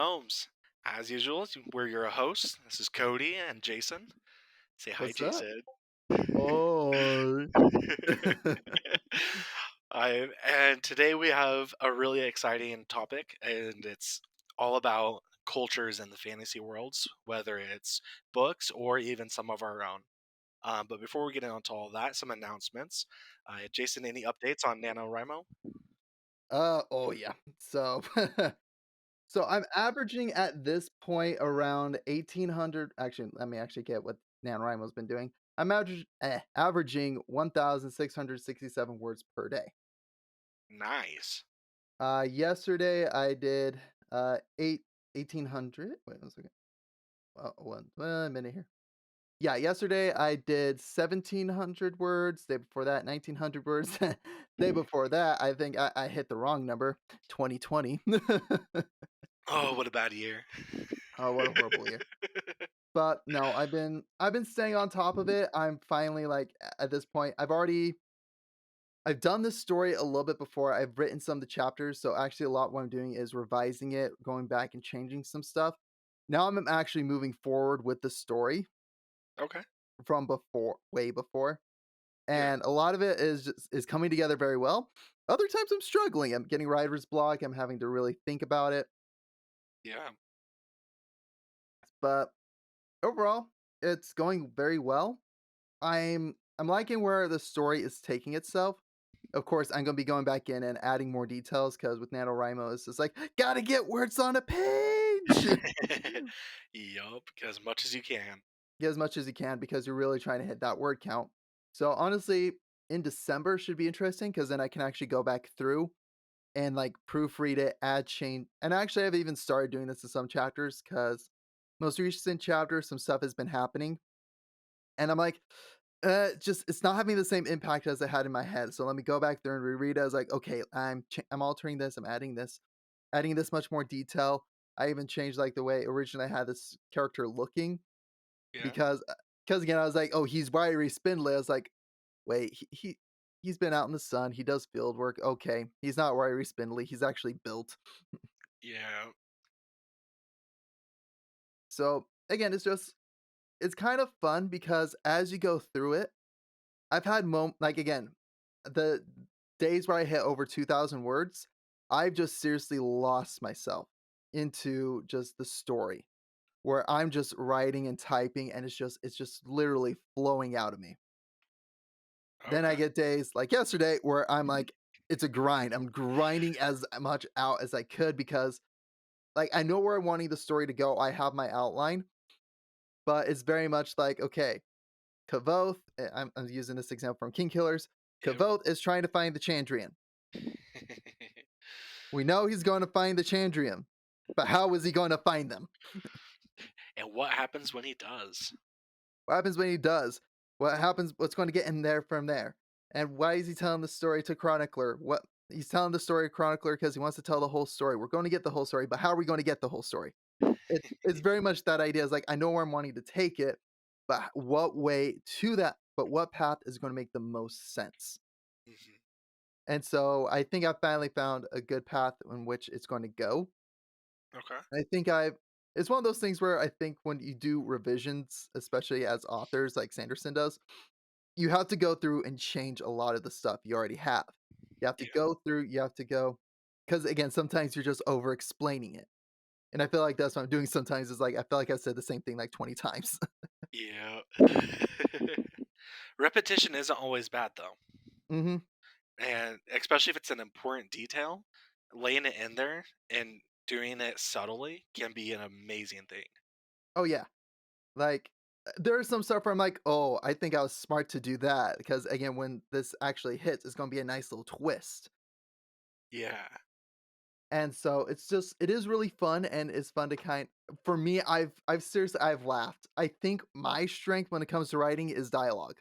Holmes. As usual, we're your hosts. This is Cody and Jason. Say hi, What's up? Jason. Oh, And today we have a really exciting topic, and it's all about cultures in the fantasy worlds, whether it's books or even some of our own. But before we get into all that, some announcements. Jason, any updates on NaNoWriMo? oh yeah. So, so I'm averaging at this point around 1,800. Actually, let me actually get what NaNoWriMo's been doing. I'm averaging 1,667 words per day. Nice. Yesterday I did 1,800. Wait 1 second. One minute here. Yeah, yesterday I did 1,700 words. Day before that, 1,900 words. Day before that, I think I hit the wrong number, 2020. Oh, what a bad year. Oh, what a horrible year. But no, I've been staying on top of it. I'm finally like at this point, I've done this story a little bit before. I've written some of the chapters, so actually a lot what I'm doing is revising it, going back and changing some stuff. Now I'm actually moving forward with the story Okay. from before, way before. Yeah. And a lot of it is coming together very well. Other times I'm struggling. I'm getting writer's block. I'm having to really think about it. Yeah. But overall, it's going very well. I'm liking where the story is taking itself. Of course, I'm gonna be going back in and adding more details because with NaNoWriMo, it's just like, gotta get words on a page. Yup, as much as you can. Get as much as you can because you're really trying to hit that word count. So honestly, in December should be interesting because then I can actually go back through and like proofread it, add change. And actually, I've even started doing this in some chapters because most recent chapters, some stuff has been happening, and I'm like, just it's not having the same impact as I had in my head. So let me go back there and reread it. I was like, okay, I'm altering this, I'm adding this much more detail. I even changed like the way originally I had this character looking Yeah. because because again I was like, oh, he's wiry spindly. I was like, wait, he's been out in the sun. He does field work. Okay, he's not wiry spindly. He's actually built. Yeah. So again, it's kind of fun because as you go through it, I've had like again, the days where I hit over 2,000 words, I've just seriously lost myself into just the story where I'm just writing and typing and it's just literally flowing out of me. Then I Okay. get days like yesterday where I'm like, it's a grind. I'm grinding as much out as I could because like I know where I'm wanting the story to go. I have my outline, but it's very much like, okay, Kavoth, I'm using this example from King Killers. Yep. Kavoth is trying to find the Chandrian. We know he's going to find the Chandrian, but how is he going to find them? And what happens when he does? What happens when he does? What happens? What's going to get him there from there? And why is he telling the story to Chronicler? What he's telling the story to Chronicler because he wants to tell the whole story. We're going to get the whole story, but how are we going to get the whole story? It's very much that idea. Is like I know where I'm wanting to take it, but what way to that? But what path is going to make the most sense? Mhm. And so I think I finally found a good path in which it's going to go. Okay. I think I've it's one of those things where I think when you do revisions, especially as authors like Sanderson does, you have to go through and change a lot of the stuff you already have. You have to Yeah. go through, you have to go because again, sometimes you're just over explaining it. And I feel like that's what I'm doing sometimes is like I feel like I said the same thing like 20 times. Yeah. Repetition isn't always bad though. Mhm. And especially if it's an important detail, laying it in there and doing it subtly can be an amazing thing. Oh yeah. Like there's some stuff where I'm like, "Oh, I think I was smart to do that," because again, when this actually hits, it's gonna be a nice little twist. Yeah. And so it's just it is really fun and it's fun to for me, I've seriously I've laughed. I think my strength when it comes to writing is dialogue.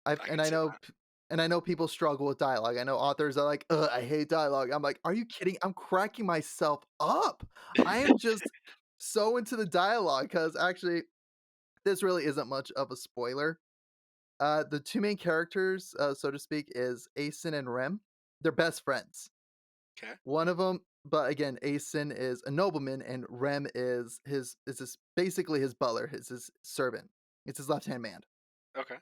I've I and can I see know that. and I know people struggle with dialogue. I know authors are like, "Ugh, I hate dialogue." I'm like, "Are you kidding? I'm cracking myself up." I am just so into the dialogue because actually this really isn't much of a spoiler. The two main characters, so to speak, is Asen and Rem. They're best friends. Okay. One of them but again, Aeson is a nobleman and Rem is his basically his butler, his servant. It's his left-hand man. Okay.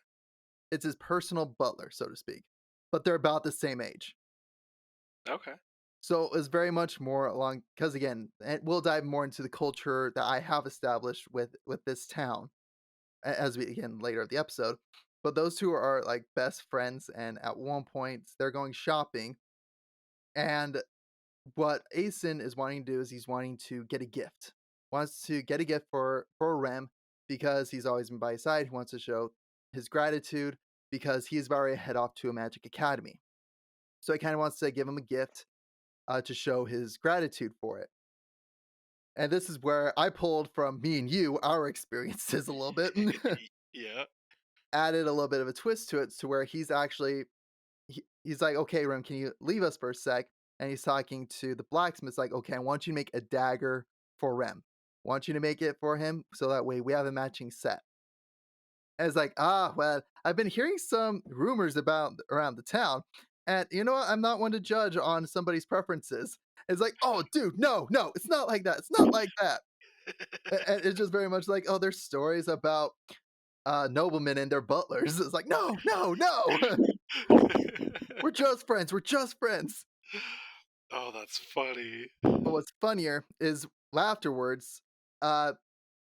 It's his personal butler, so to speak. But they're about the same age. Okay. So it's very much more along because again, and we'll dive more into the culture that I have established with this town as we again later of the episode. But those two are like best friends, and at one point they're going shopping, and what Asen is wanting to do is he's wanting to get a gift. Wants to get a gift for Rem because he's always been by his side. He wants to show his gratitude because he's about to head off to a magic academy. So he kind of wants to give him a gift to show his gratitude for it. And this is where I pulled from me and you, our experiences a little bit, Yeah. added a little bit of a twist to it to where he's actually he's like, "Okay, Rem, can you leave us for a sec?" And he's talking to the blacksmith. It's like, "Okay, I want you to make a dagger for Rem. I want you to make it for him so that way we have a matching set." And it's like, "Ah, well, I've been hearing some rumors about around the town, and you know what? I'm not one to judge on somebody's preferences." It's like, "Oh, dude, no, no, it's not like that. It's not like that." And it's just very much like, "Oh, there's stories about noblemen and their butlers." It's like, "No, no, no. We're just friends. We're just friends." Oh, that's funny. But what's funnier is afterwards, uh,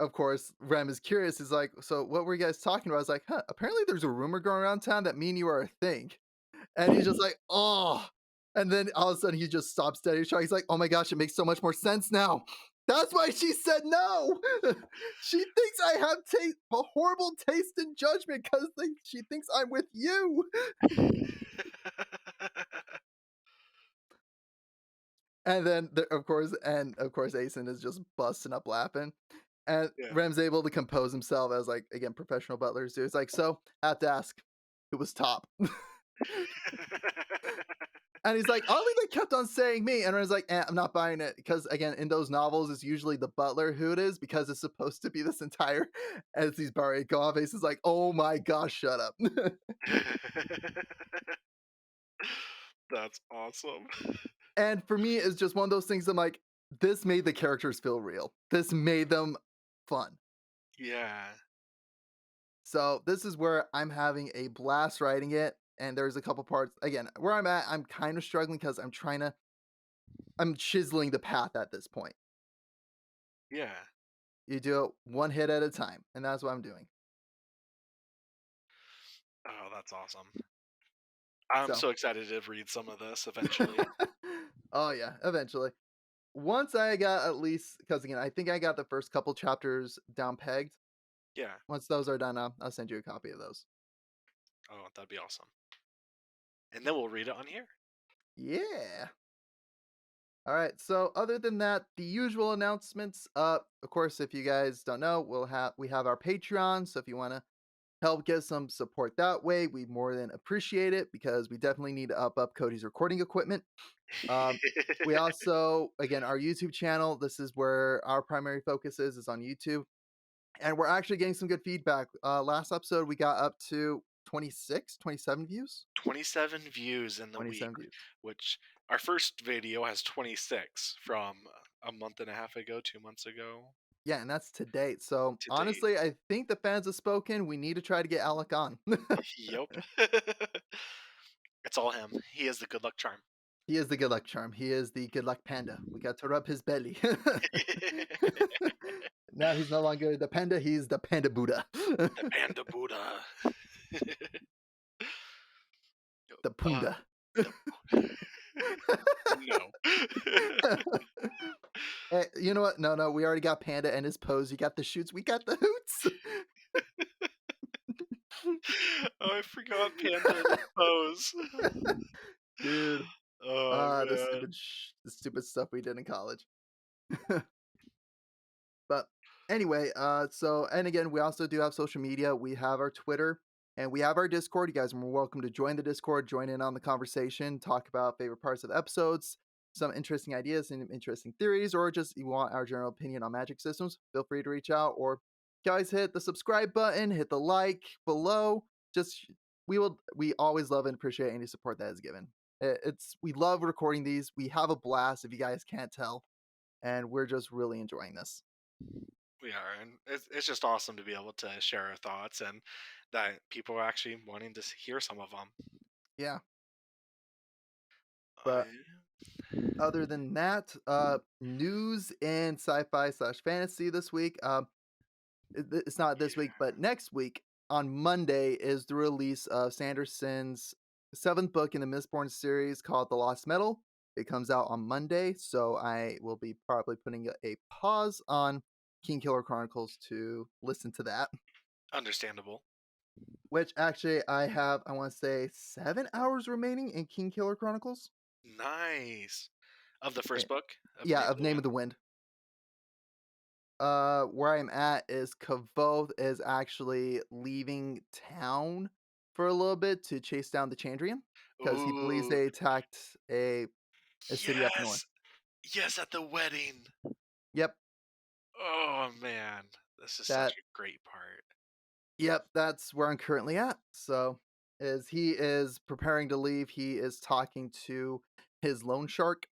of course, Rem is curious. He's like, "So what were you guys talking about?" I was like, "Huh, apparently there's a rumor going around town that me and you are a thing." And he's just like, "Oh." And then all of a sudden he just stops dead. He's like, "Oh my gosh, it makes so much more sense now. That's why she said no. She thinks I have a horrible taste in judgment because she thinks I'm with you." And then, of course, Asen is just busting up laughing. And Yeah. Rem's able to compose himself as like again professional butlers do. It's like, so I have to ask, who was top? And he's like, oddly, they kept on saying me. And I was like, I'm not buying it. Because again, in those novels, it's usually the butler who it is because it's supposed to be this entire as he's Barry go off. Ace is like, oh my gosh, shut up. That's awesome. And for me, it's just one of those things I'm like, this made the characters feel real. This made them fun. Yeah. So this is where I'm having a blast writing it. And there's a couple parts again where I'm at. I'm kind of struggling because I'm chiseling the path at this point. Yeah. You do it one hit at a time, and that's what I'm doing. Oh, that's awesome. I'm So, so excited to read some of this eventually. oh yeah, eventually. Once I got at least, because again, I think I got the first couple chapters down pegged. Yeah. Once those are done, I'll send you a copy of those. Oh, that'd be awesome. And then we'll read it on here. Yeah. All right. So other than that, the usual announcements. Of course, if you guys don't know, we have our Patreon. So if you want to help get some support that way, we more than appreciate it because we definitely need to up Cody's recording equipment. Um, we also, again, our YouTube channel. This is where our primary focus is on YouTube, and we're actually getting some good feedback. Last episode, we got up to 26, 27 views. 27 views in the week, 27 views. which our first video has 26 from a month and a half ago, 2 months ago Yeah, and that's to date. So to date. honestly, I think the fans have spoken. We need to try to get Alec on. Yep. It's all him. He is the good luck charm. He is the good luck charm. He is the good luck panda. We got to rub his belly. Now he's no longer the panda, he's the panda Buddha. The Panda Buddha. The uh, punda. the no. You know what? No, no, we already got panda and his pose. You got the shoots, we got the hoots. Oh, I forgot Panda in his pose. Dude, Oh man. the stupid stuff we did in college. But anyway, so and again, we also do have social media. We have our Twitter and we have our Discord. You guys are more welcome to join the Discord, join in on the conversation, talk about favorite parts of the episodes, some interesting ideas and interesting theories, or just you want our general opinion on magic systems. Feel free to reach out or guys hit the subscribe button, hit the like below. Just we always love and appreciate any support that is given. It's we love recording these. We have a blast if you guys can't tell, and we're just really enjoying this. We are, and it's just awesome to be able to share our thoughts and that people are actually wanting to hear some of them. Yeah, but I other than that, news and sci-fi/fantasy this week. It's not this week, Yeah, but next week on Monday is the release of Sanderson's seventh book in the Mistborn series called The Lost Metal. It comes out on Monday, so I will be probably putting a pause on King Killer Chronicles to listen to that. understandable. Which actually I have, I want to say, 7 hours remaining in King Killer Chronicles. Nice. Of the Eh, first book of Yeah, Name of of the Name of Wind. the Wind. Where I'm at is Kavoth is actually leaving town for a little bit to chase down the Chandrian because he believes Ooh, they attacked a city up north. yes, yes, at the wedding. Yep, Oh man, this is such that a great part. that's where I'm currently at. So, as he is preparing to leave, he is talking to his loan shark.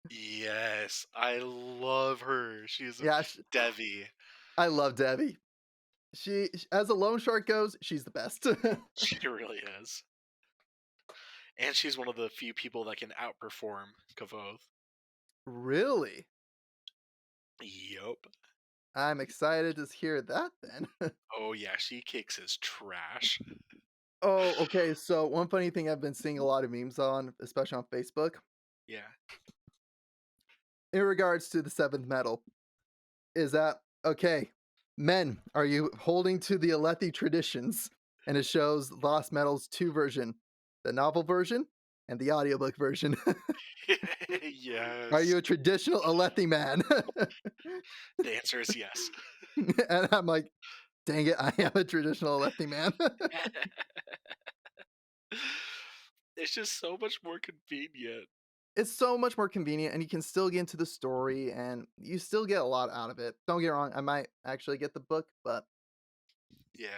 Yes, I love her. She's Yeah, Devi. I love Debbie. As a loan shark goes, she's the best. She really is, and she's one of the few people that can outperform Kavoth. Really? Yup. I'm excited to hear that then. Oh yeah, she kicks his trash. Oh, okay. So one funny thing I've been seeing a lot of memes on, especially on Facebook, Yeah. in regards to the seventh metal, is that okay? Men, are you holding to the Alethi traditions? And it shows Lost Metal's two version, the novel version and the audiobook version. Are Yes. you a traditional Alethi man? The answer is yes. And I'm like, dang it, I am a traditional Alethi man. It's just so much more convenient. It's so much more convenient and you can still get into the story and you still get a lot out of it. Don't get me wrong, I might actually get the book, but Yeah.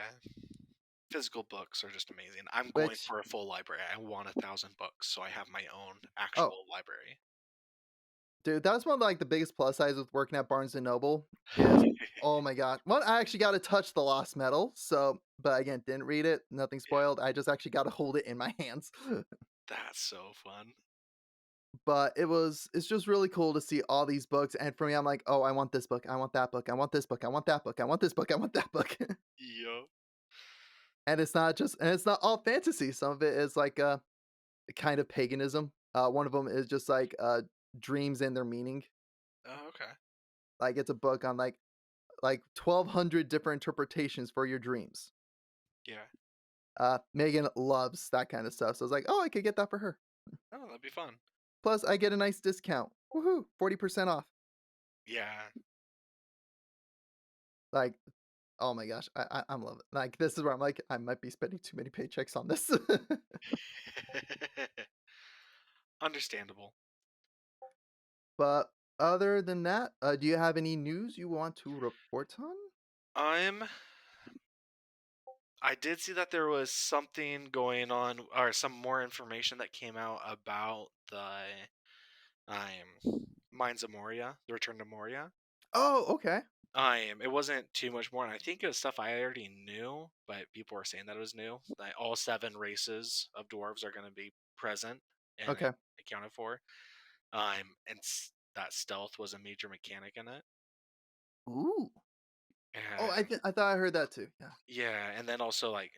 Physical books are just amazing. I'm going which for a full library. I want 1,000 books, so I have my own oh, actual library. dude, that's one of like the biggest plus sides with working at Barnes and Noble is oh my god. One, I actually got to touch the Lost Metal, so but again, didn't read it, nothing Yeah, spoiled. I just actually got to hold it in my hands. that's so fun. But it's just really cool to see all these books and for me I'm like, "Oh, I want this book. I want that book. I want this book. I want that book. I want this book. I want that book." Yup. And it's not all fantasy. Some of it is like a kind of paganism. One of them is just like dreams and their meaning. Oh, okay. Like it's a book on like 1,200 different interpretations for your dreams. Yeah. Megan loves that kind of stuff. So I was like, "Oh, I could get that for her." Oh, that'd be fun. Plus, I get a nice discount. Woohoo, 40% off. Yeah. Like, oh my gosh, I'm loving it. Like, this is where I'm like, I might be spending too many paychecks on this. Understandable. But other than that, do you have any news you want to report on? I'm I did see that there was something going on or some more information that came out about the Mines of Moria, the Return to Moria. Oh, okay. It wasn't too much more, and I think it was stuff I already knew, but people were saying that it was new. That all seven races of dwarves are going to be present and Okay. accounted for. And that stealth was a major mechanic in it. Ooh. Oh, And I thought I heard that too. Yeah. yeah, and then also like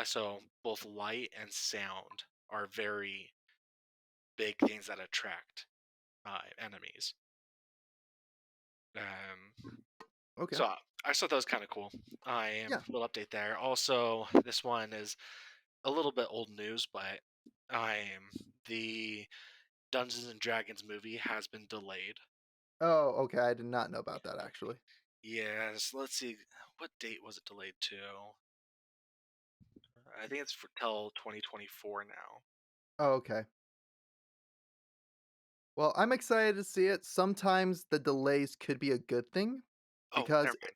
so both light and sound are very big things that attract enemies. Um, Okay. so I thought that was kind of cool. I am Yeah. a little update there. Also, this one is a little bit old news, but I am the Dungeons and Dragons movie has been delayed. Oh, okay. I did not know about that actually. Yes, let's see, what date was it delayed to? I think it's for till 2024 now. Oh, okay. Well, I'm excited to see it. Sometimes the delays could be a good thing Oh, because never mind.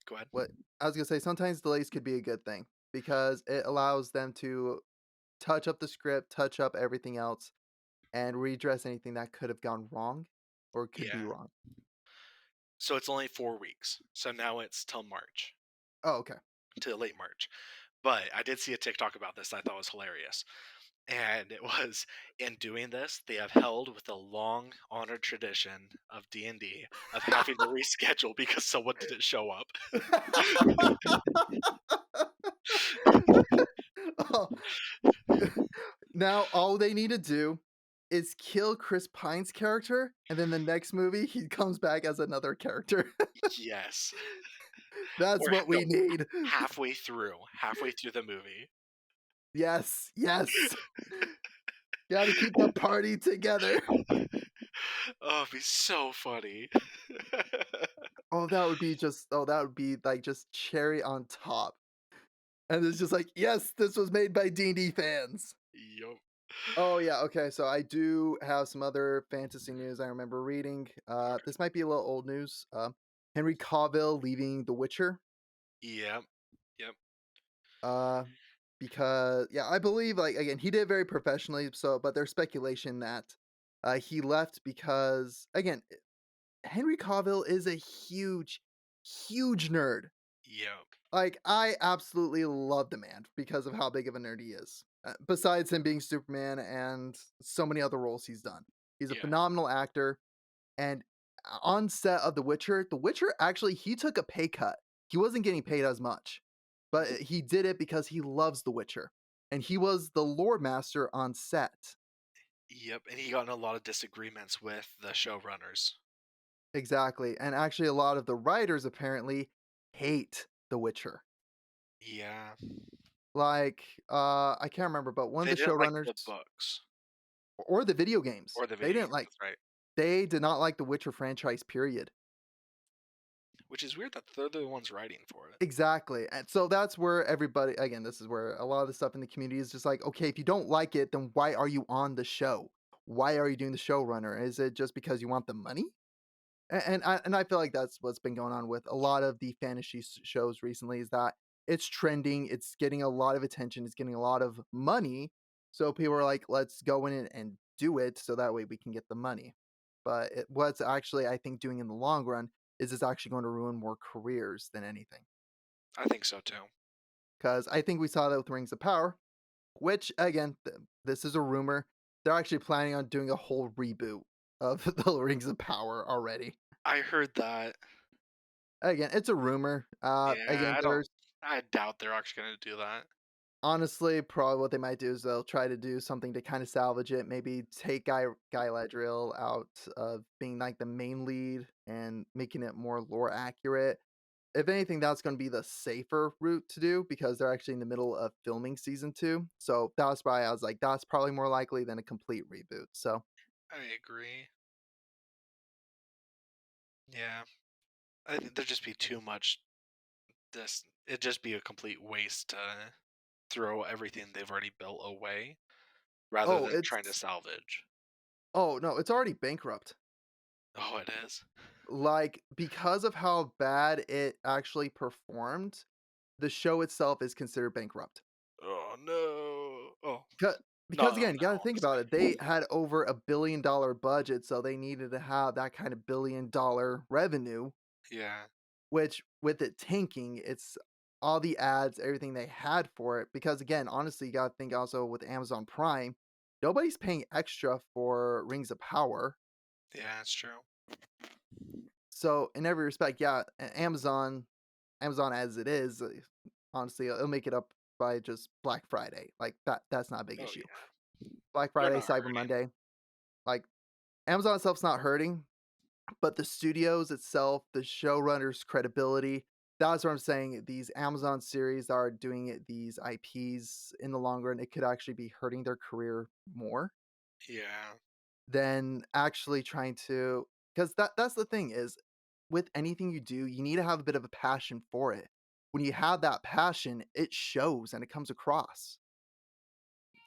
Go ahead. what I was gonna say, sometimes delays could be a good thing because it allows them to touch up the script, touch up everything else. and redress anything that could have gone wrong or could be Yeah. wrong. So it's only 4 weeks. So now it's till March, Oh, okay. till late March. But I did see a TikTok about this I thought was hilarious. And it was, in doing this, they have held with a long honored tradition of D&D of having to reschedule because someone didn't show up. Oh, now all they need to do is kill Chris Pine's character, and then the next movie, he comes back as another character. Yes. That's Or what we no, need. halfway through the movie. Yes, yes. Gotta keep the party together. Oh, it'd be so funny. Oh, that would be just oh, that would be, like, just cherry on top. And it's just like, "Yes, this was made by D&D fans." Yup. Oh, yeah, okay, so I do have some other fantasy news I remember reading. This might be a little old news. Henry Cavill leaving The Witcher, Yep. Yep. uh, because yeah, I believe, like, again, he did very professionally, so but there's speculation that, he left because, again, Henry Cavill is a huge, huge nerd. Yep. Like, I absolutely love the man because of how big of a nerd he is. Besides him being Superman and so many other roles he's done. He's a Yeah. phenomenal actor, and on set of The Witcher actually he took a pay cut. He wasn't getting paid as much, but he did it because he loves The Witcher, and he was the lore master on set. Yep. And he got in a lot of disagreements with the showrunners. Exactly, and actually a lot of the writers apparently hate The Witcher. Yeah. Like, I can't remember, but one of They the didn't like showrunners the books or the video games. or the video games, that's right. They did not like the Witcher franchise, period. Which is weird that they're the ones writing for it. Exactly, and so that's where everybody again, this is where a lot of the stuff in the community is just like, "Okay, if you don't like it, then why are you on the show? Why are you doing the showrunner? Is it just because you want the money?" And I feel like that's what's been going on with a lot of the fantasy shows recently is that it's trending, it's getting a lot of attention, it's getting a lot of money, so people are like, "Let's go in and do it so that way we can get the money." But what's actually I think doing in the long run is it's actually going to ruin more careers than anything. I think so too. Because I think we saw that with Rings of Power, which again, this is a rumor. They're actually planning on doing a whole reboot of the Rings of Power already. I heard that. Again, it's a rumor. Yeah, Again, there's I doubt they're actually gonna do that. honestly probably what they might do is they'll try to do something to kind of salvage it. Maybe take Galadriel out of being like the main lead and making it more lore accurate. If anything, that's going to be the safer route to do because they're actually in the middle of filming season 2. So that's why I was like, that's probably more likely than a complete reboot. So, I agree. Yeah. I think there'd just be too much this it'd just be a complete waste to throw everything they've already built away rather oh, than trying to it's salvage. oh no, it's already bankrupt. Oh, it is? Like because of how bad it actually performed, the show itself is considered bankrupt. Oh, no. Oh, Because not because oh, again, you no, gotta think about it, obviously. they had over $1 billion budget, so they needed to have that kind of $1 billion revenue, Yeah. which with it tanking, it's all the ads, everything they had for it, because again, honestly, you gotta think also with Amazon Prime, nobody's paying extra for Rings of Power. Yeah, that's true. So in every respect, yeah, Amazon as it is, honestly, it'll make it up by just Black Friday. Like that's not a big Oh, issue. yeah. Black They're Friday, not Cyber hurting. Monday, like Amazon itself's not hurting, but the studios itself, the showrunners' credibility, that's what I'm saying. These Amazon series that are doing these IPs in the long run, it could actually be hurting their career more Yeah. than actually trying to. Because that's the thing is, with anything you do, you need to have a bit of a passion for it. When you have that passion, it shows and it comes across.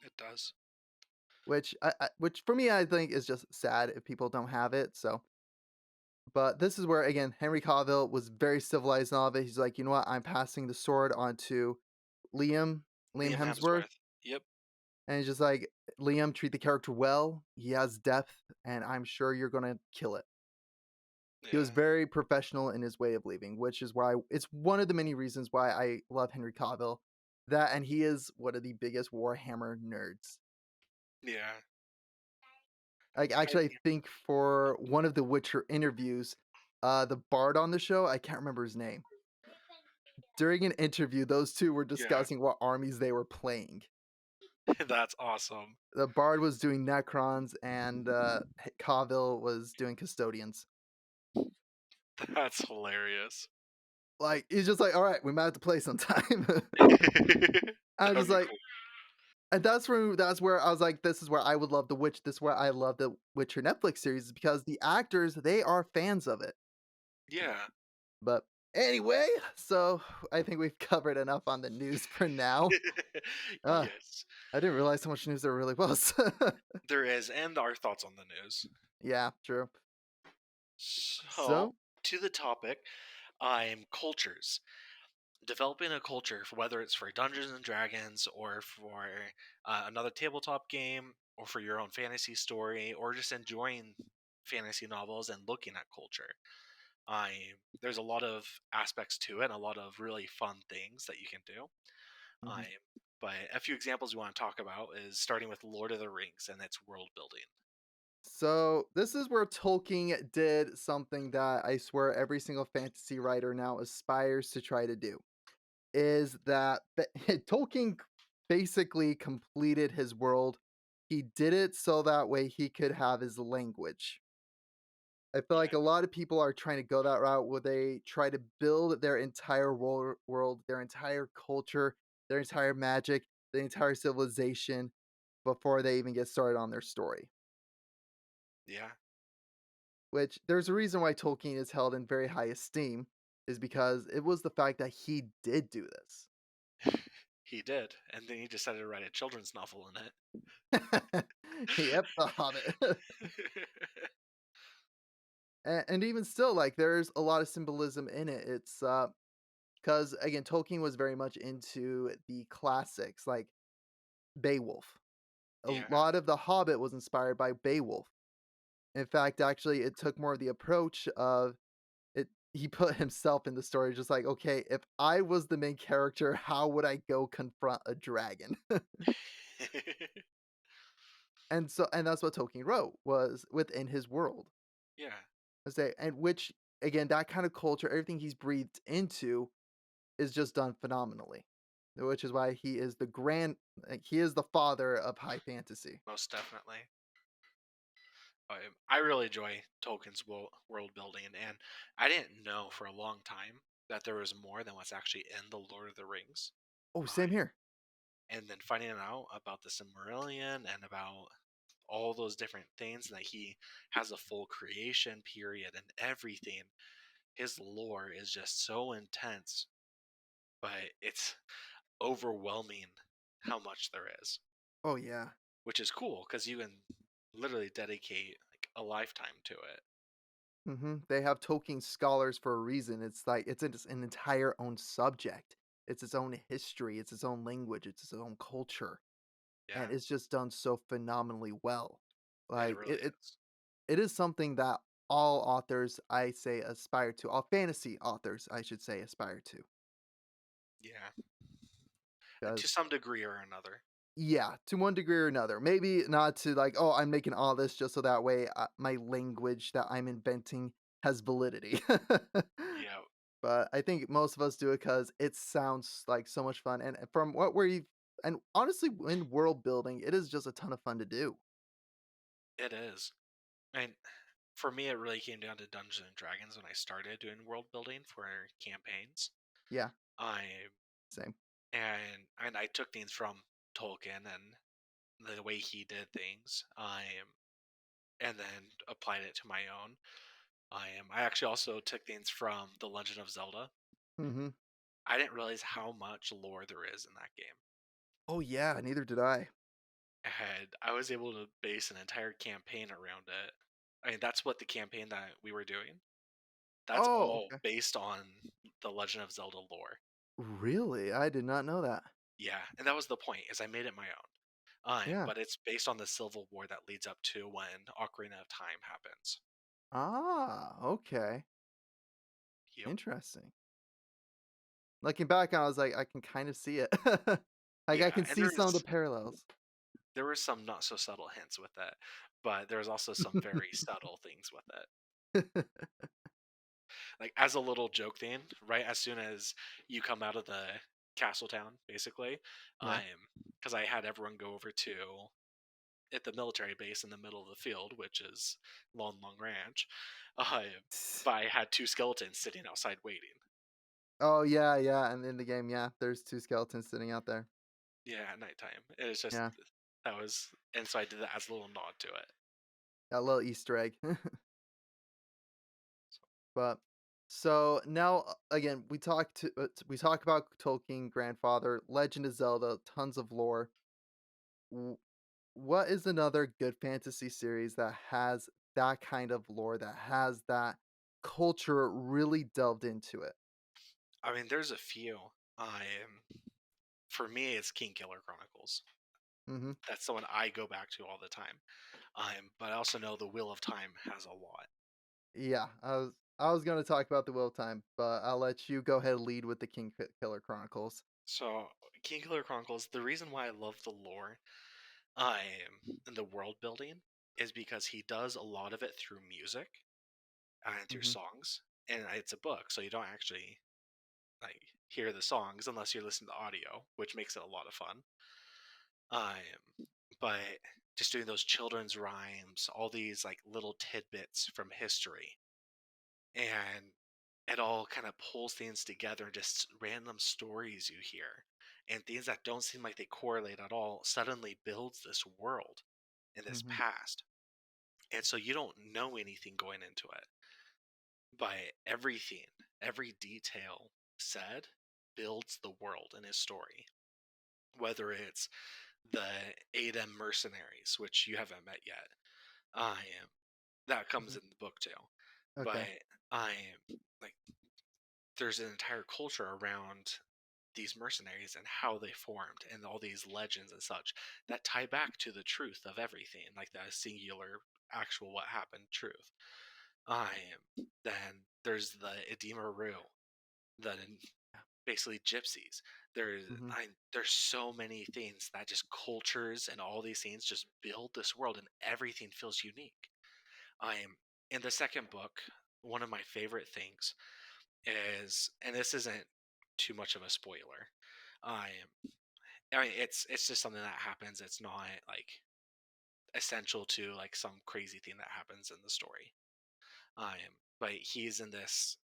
It does. Which for me, I think is just sad if people don't have it. So, but this is where again, Henry Cavill was very civilized in all of it. He's like, you know what? I'm passing the sword on to Liam, Liam Liam Hemsworth, Hemsworth. Yep. and he's just like, Liam treat the character well. He has depth, and I'm sure you're gonna kill it. He was Yeah. very professional in his way of leaving, which is why it's one of the many reasons why I love Henry Cavill. That and he is one of the biggest Warhammer nerds. Yeah. Like, I actually, I think for one of the Witcher interviews, the bard on the show, I can't remember his name. During an interview, those 2 were yeah. discussing what armies they were playing. That's awesome. The bard was doing Necrons and, Cavill was doing Custodians. That's hilarious. Like, he's just like, "Alright, we might have to play sometime." That I'm would just be like cool. and that's where I was like, "This is where I would love this is where I love the Witcher Netflix series is because the actors, they are fans of it." Yeah. But anyway, so I think we've covered enough on the news for now. Uh, Yes. I didn't realize how much news there really was. There is, and our thoughts on the news. Yeah, true. So, So to the topic, I'm cultures. Developing a culture, for whether it's for Dungeons and Dragons or for another tabletop game or for your own fantasy story or just enjoying fantasy novels and looking at culture. I There's a lot of aspects to it, and a lot of really fun things that you can do. mhm. I But a few examples we want to talk about is starting with Lord of the Rings and its world building. So this is where Tolkien did something that I swear every single fantasy writer now aspires to try to do. Is that Tolkien basically completed his world. He did it so that way he could have his language. I feel Yeah, like a lot of people are trying to go that route where they try to build their entire world, their entire culture, their entire magic, the entire civilization before they even get started on their story. yeah, Which there's a reason why Tolkien is held in very high esteem, is because it was the fact that he did do this. he did, and then he decided to write a children's novel in it. Yep, The Hobbit. And even still, like, there's a lot of symbolism in it. It's, because again, Tolkien was very much into the classics, like Beowulf. A yeah, lot of The Hobbit was inspired by Beowulf. In fact, actually, it took more of the approach of it he put himself in the story just like, "Okay, if I was the main character, how would I go confront a dragon?" And that's what Tolkien wrote, was within his world. yeah, I say, and which again, that kind of culture, everything he's breathed into is just done phenomenally. Which is why he is the father of high fantasy. most definitely. I really enjoy Tolkien's world building, and I didn't know for a long time that there was more than what's actually in the Lord of the Rings. Oh, I, same here. and then finding out about the Silmarillion and about all those different things, and that he has a full creation period and everything. His lore is just so intense, but it's overwhelming how much there is, Oh yeah. which is cool because you can literally dedicate like a lifetime to it. They have Tolkien scholars for a reason. It's like it's an entire own subject. It's its own history. It's its own language. It's its own culture, Yeah, and it's just done so phenomenally well. it Like really is. it is something that all authors I say aspire to. All fantasy authors I should say aspire to. Yeah, to Because some degree or another. yeah, to one degree or another. Maybe not to like, oh, I'm making all this just so that way my language that I'm inventing has validity. Yeah, But I think most of us do it because it sounds like so much fun, and from what we've and honestly, in world building, it is just a ton of fun to do. it is. And for me, it really came down to Dungeons and Dragons when I started doing world building for campaigns. Yeah, I same. and I took things from Tolkien and the way he did things. And then applied it to my own. I actually also took things from The Legend of Zelda. Mhm. I didn't realize how much lore there is in that game. Oh, yeah, neither did I. And I was able to base an entire campaign around it. I mean, that's what the campaign that we were doing. That's Oh, all okay. based on the Legend of Zelda lore. Really? I did not know that. Yeah, and that was the point, is I made it my own. Yeah. but it's based on the Civil War that leads up to when Ocarina of Time happens. Ah, okay. Yep. Interesting. Looking back, I was like, I can kind of see it. Like, I Yeah, can and see some of the there's parallels. there were some not so subtle hints with it, but there's also some very subtle things with it. Like as a little joke thing, right as soon as you come out of the castle town, basically, Yeah. I'm because I had everyone go over to at the military base in the middle of the field, which is Lon Long Ranch. Uh, but I had two skeletons sitting outside waiting. Oh, yeah, yeah, and in the game, yeah, there's 2 skeletons sitting out there. Yeah, at nighttime. It was just Yeah, that was, and so I did that as a little nod to it. that little Easter egg. So, But so now, again, we talk about Tolkien grandfather, Legend of Zelda, tons of lore. W- What is another good fantasy series that has that kind of lore, that has that culture really delved into it? I mean, there's a few. For me, it's King Killer Chronicles. Hmm. That's the one I go back to all the time. But I also know the Wheel of Time has a lot. Yeah, I was going to talk about the Wheel of Time, but I'll let you go ahead and lead with the Killer Chronicles. So King Killer Chronicles, the reason why I love the lore, and the world building, is because he does a lot of it through music and through Hmm. songs, and it's a book, so you don't actually like hear the songs unless you're listening to audio, which makes it a lot of fun. But just doing those children's rhymes, all these like little tidbits from history, and it all kind of pulls things together and just random stories you hear and things that don't seem like they correlate at all suddenly builds this world in this Hmm. past. And so you don't know anything going into it, but everything, every detail said builds the world in his story. Whether it's the Adem mercenaries, which you haven't met yet, I am that comes Hmm. in the book too. But Okay. I am like there's an entire culture around these mercenaries and how they formed and all these legends and such that tie back to the truth of everything, like the singular actual what happened truth. Then there's the Edema Rue, the basically gypsies. Hmm. There's so many things that just cultures and all these things just build this world and everything feels unique. I am in the second book, one of my favorite things is, and this isn't too much of a spoiler. I am. I mean, it's just something that happens. It's not like essential to like some crazy thing that happens in the story. I am. But he's in this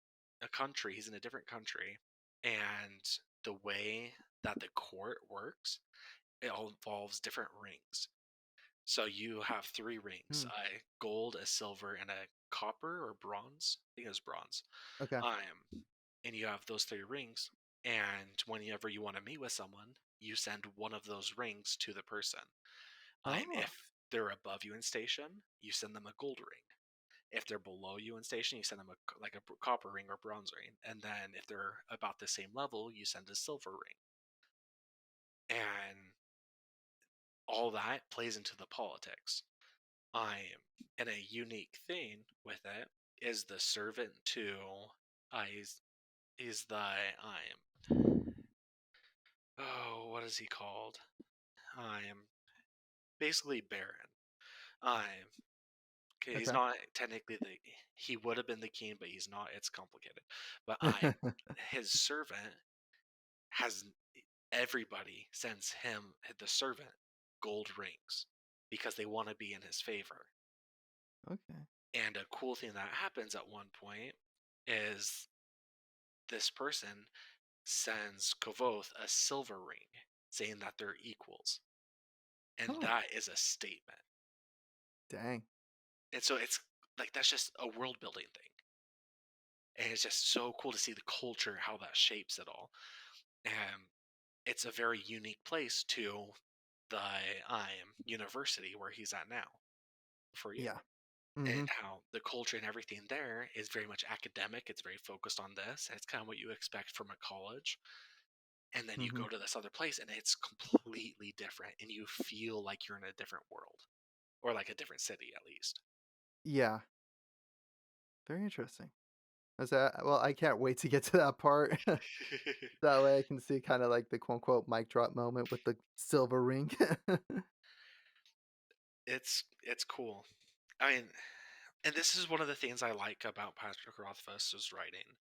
a country. He's in a different country, and the way that the court works, it all involves different rings. So you have three rings: Hmm. a gold, a silver, and a copper or bronze. I think it was bronze. Okay. And you have those three rings. And whenever you want to meet with someone, you send one of those rings to the person. Oh. If they're above you in station, you send them a gold ring. If they're below you in station, you send them like a copper ring or bronze ring. And then if they're about the same level, you send a silver ring. And all that plays into the politics. And a unique thing with it is the servant to he's the oh, what is he called? I'm basically Baron. I'm okay, he's Okay. not technically the he would have been the king, but he's not. It's complicated. But I'm his servant has everybody sends him the servant gold rings because they want to be in his favor. Okay. And a cool thing that happens at one point is this person sends Kovoth a silver ring, saying that they're equals. And Oh, that is a statement. dang. And so it's like that's just a world building thing. And it's just so cool to see the culture, how that shapes it all. And it's a very unique place to the university where he's at now for you. Yeah. Hmm. And how the culture and everything there is very much academic. It's very focused on this. And it's kind of what you expect from a college. and then you Mhm. go to this other place and it's completely different and you feel like you're in a different world or like a different city at least. Yeah, very interesting. Is that well, I can't wait to get to that part. That way I can see kinda like the quote unquote "mic drop" moment with the silver ring. It's cool. I mean, and this is one of the things I like about Patrick Rothfuss's writing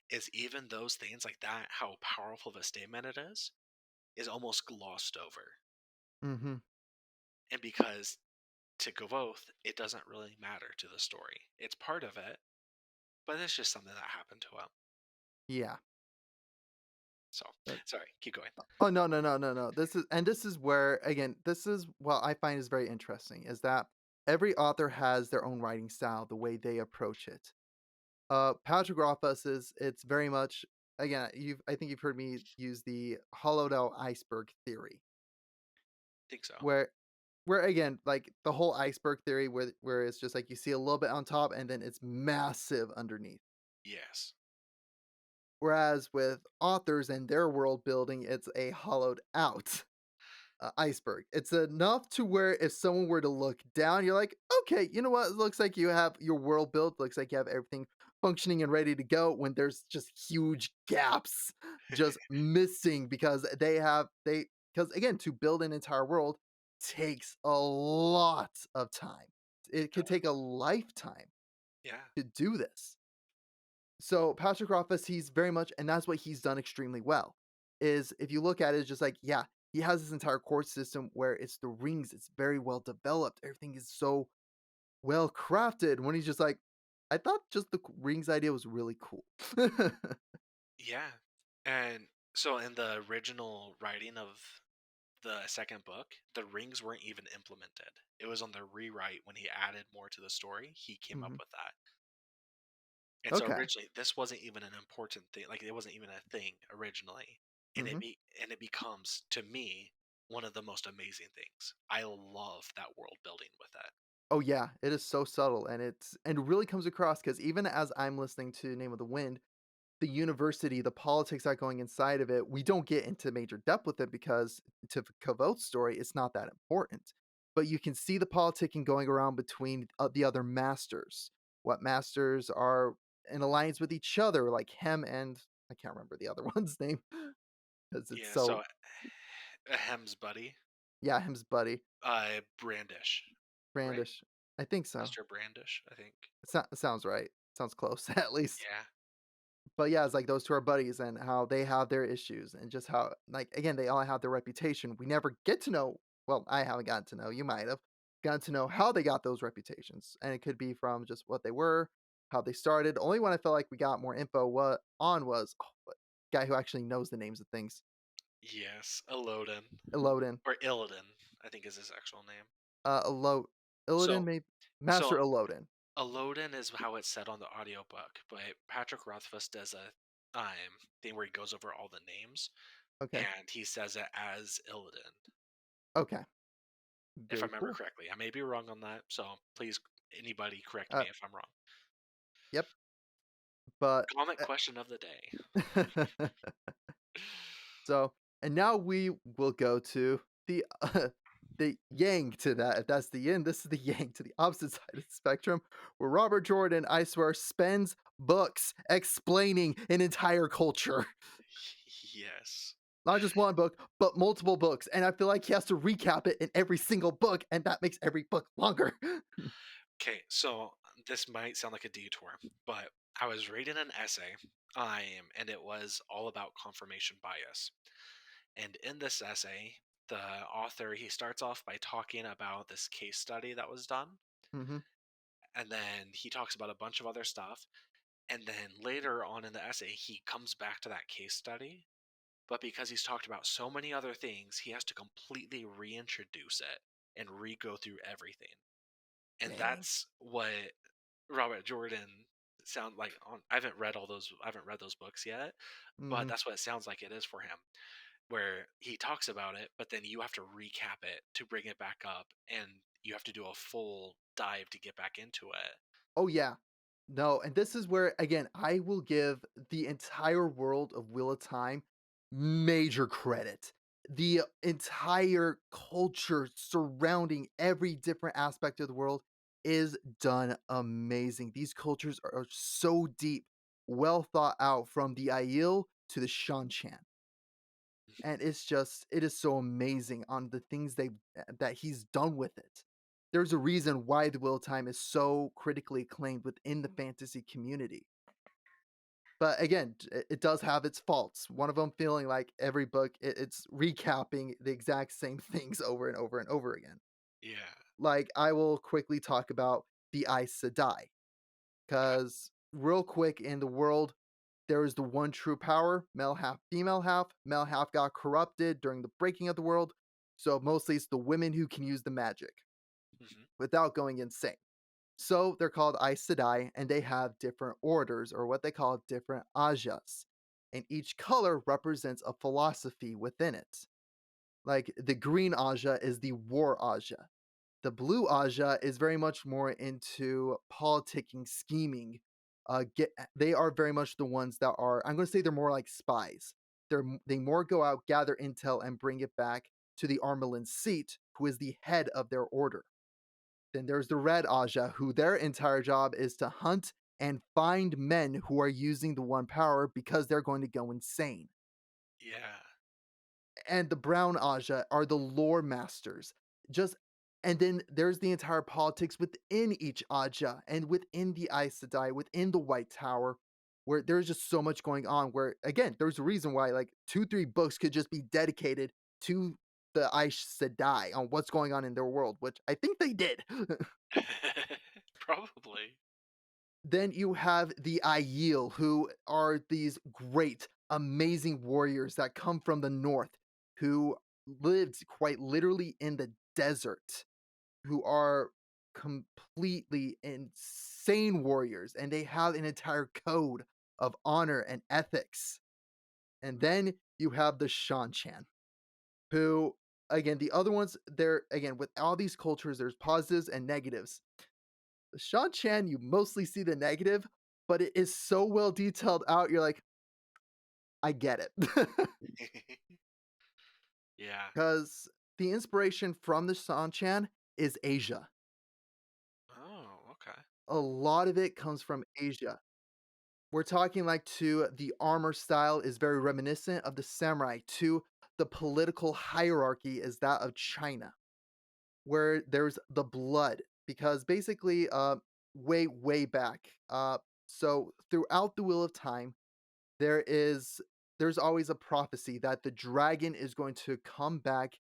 is even those things like that, how powerful of a statement it is almost glossed over. Mhm. And because to go both, it doesn't really matter to the story. It's part of it, but it's just something that happened to him. Yeah. So, Uh, sorry, keep going. oh, no, no, no, no, no. This is where again, this is what I find is very interesting, is that every author has their own writing style, the way they approach it. Patrick Rothfuss is it's very much again, I think you've heard me use the hollowed out iceberg theory, Think so. where again, like the whole iceberg theory where it's just like you see a little bit on top and then it's massive underneath. Yes. Whereas with authors and their world building, it's a hollowed out iceberg. It's enough to where if someone were to look down, you're like, okay, you know what? It looks like you have your world built. Looks like you have everything functioning and ready to go. When there's just huge gaps, just missing because because again, to build an entire world takes a lot of time. It could take a lifetime Yeah. to do this. So Patrick Rothfuss, he's very much, and that's what he's done extremely well. Is if you look at it, it's just like, yeah, he has this entire court system where it's the rings, it's very well developed. Everything is so well crafted. When he's just like, I thought just the rings idea was really cool. Yeah. And so in the original writing of the second book, the rings weren't even implemented. It was on the rewrite when he added more to the story, he came up Mhm. with that. And so Okay. originally this wasn't even an important thing. Like it wasn't even a thing originally. And Hmm. it becomes to me one of the most amazing things. I love that world building with that. Oh yeah, it is so subtle, and it really comes across because even as I'm listening to Name of the Wind, the university, the politics that going inside of it, we don't get into major depth with it because to Kavoth's story, it's not that important. But you can see the politicking going around between the other masters. What masters are in alliance with each other, like Hem and I can't remember the other one's name because it's Yeah, so so Hem's buddy, yeah, Hem's buddy, Brandish, right? Brandish. I think so. Master Brandish, I think. Sounds right. Sounds close at least. Yeah. But yeah, it's like those 2 are buddies and how they have their issues and just how like, again, they all have their reputation. We never get to know well, I haven't gotten to know, you might have, gotten to know how they got those reputations, and it could be from just what they were, how they started. Only one I felt like we got more info what on was, oh, what guy who actually knows the names of things, Yes, Elodin Elodin. or Illidan, I think is his actual name. Elo Illidan, So maybe Master so Elodin. Elodin is how it's said on the audiobook, but Patrick Rothfuss does a thing where he goes over all the names Okay, and he says it as Illidan, okay, if I very remember cool. correctly. I may be wrong on that, so please anybody correct Uh, me if I'm wrong. yep, but, Comment question of the day. So, and now we will go to the yang to that. If that's the yin, this is the yang to the opposite side of the spectrum, where Robert Jordan, I swear, spends books explaining an entire culture. Yes. Not just one book, but multiple books. And I feel like he has to recap it in every single book, and that makes every book longer. Okay, so this might sound like a detour, but I was reading an essay, and it was all about confirmation bias. And in this essay, the author he starts off by talking about this case study that was done, Hmm. and then he talks about a bunch of other stuff, and then later on in the essay, he comes back to that case study. But because he's talked about so many other things, he has to completely reintroduce it and re go through everything. And Dang. that's what Robert Jordan sound like on I haven't read those books yet, but Hmm. that's what it sounds like it is for him, where he talks about it, but then you have to recap it to bring it back up and you have to do a full dive to get back into it. Oh, yeah. No, and this is where, again, I will give the entire world of Wheel of Time major credit. The entire culture surrounding every different aspect of the world is done amazing. These cultures are so deep, well thought out from the Aiel to the Shanchan. And it's just it is so amazing on the things that he's done with it. There's a reason why the Wheel of Time is so critically acclaimed within the fantasy community. But again, it does have its faults. One of them feeling like every book it's recapping the exact same things over and over and over again. Yeah. Like I will quickly talk about the Aes Sedai Okay. because real quick in the world there is the one true power, male half, female half. Male half got corrupted during the breaking of the world, so mostly it's the women who can use the magic Hmm. without going insane. So they're called Aes Sedai, and they have different orders, or what they call different ajas. And each color represents a philosophy within it. Like the green aja is the war aja. The blue aja is very much more into politicking, scheming. They are very much the ones that are. I'm going to say they're more like spies. They more go out, gather intel, and bring it back to the Armelin seat, who is the head of their order. Then there's the Red Aja, who their entire job is to hunt and find men who are using the One Power because they're going to go insane. Yeah. And the Brown Aja are the lore masters. Just and then there's the entire politics within each Aja and within the Aes Sedai, within the White Tower, where there's just so much going on. Where again, there's a reason why like 2, 3 books could just be dedicated to the Aes Sedai on what's going on in their world, which I think they did. Probably. Then you have the Aiel, who are these great, amazing warriors that come from the north, who lived quite literally in the desert, who are completely insane warriors, and they have an entire code of honor and ethics. And then you have the Shanchan, who, again, the other ones, they're, again, with all these cultures, there's positives and negatives. Sean Chan, you mostly see the negative, but it is so well detailed out. You're like, I get it. Yeah. Because the inspiration from the Sean Chan is Asia. Oh, okay. A lot of it comes from Asia. We're talking like to the armor style is very reminiscent of the samurai, to the political hierarchy is that of China, where there's the blood. Because basically, way back, so throughout the Wheel of Time, there is there's always a prophecy that the dragon is going to come back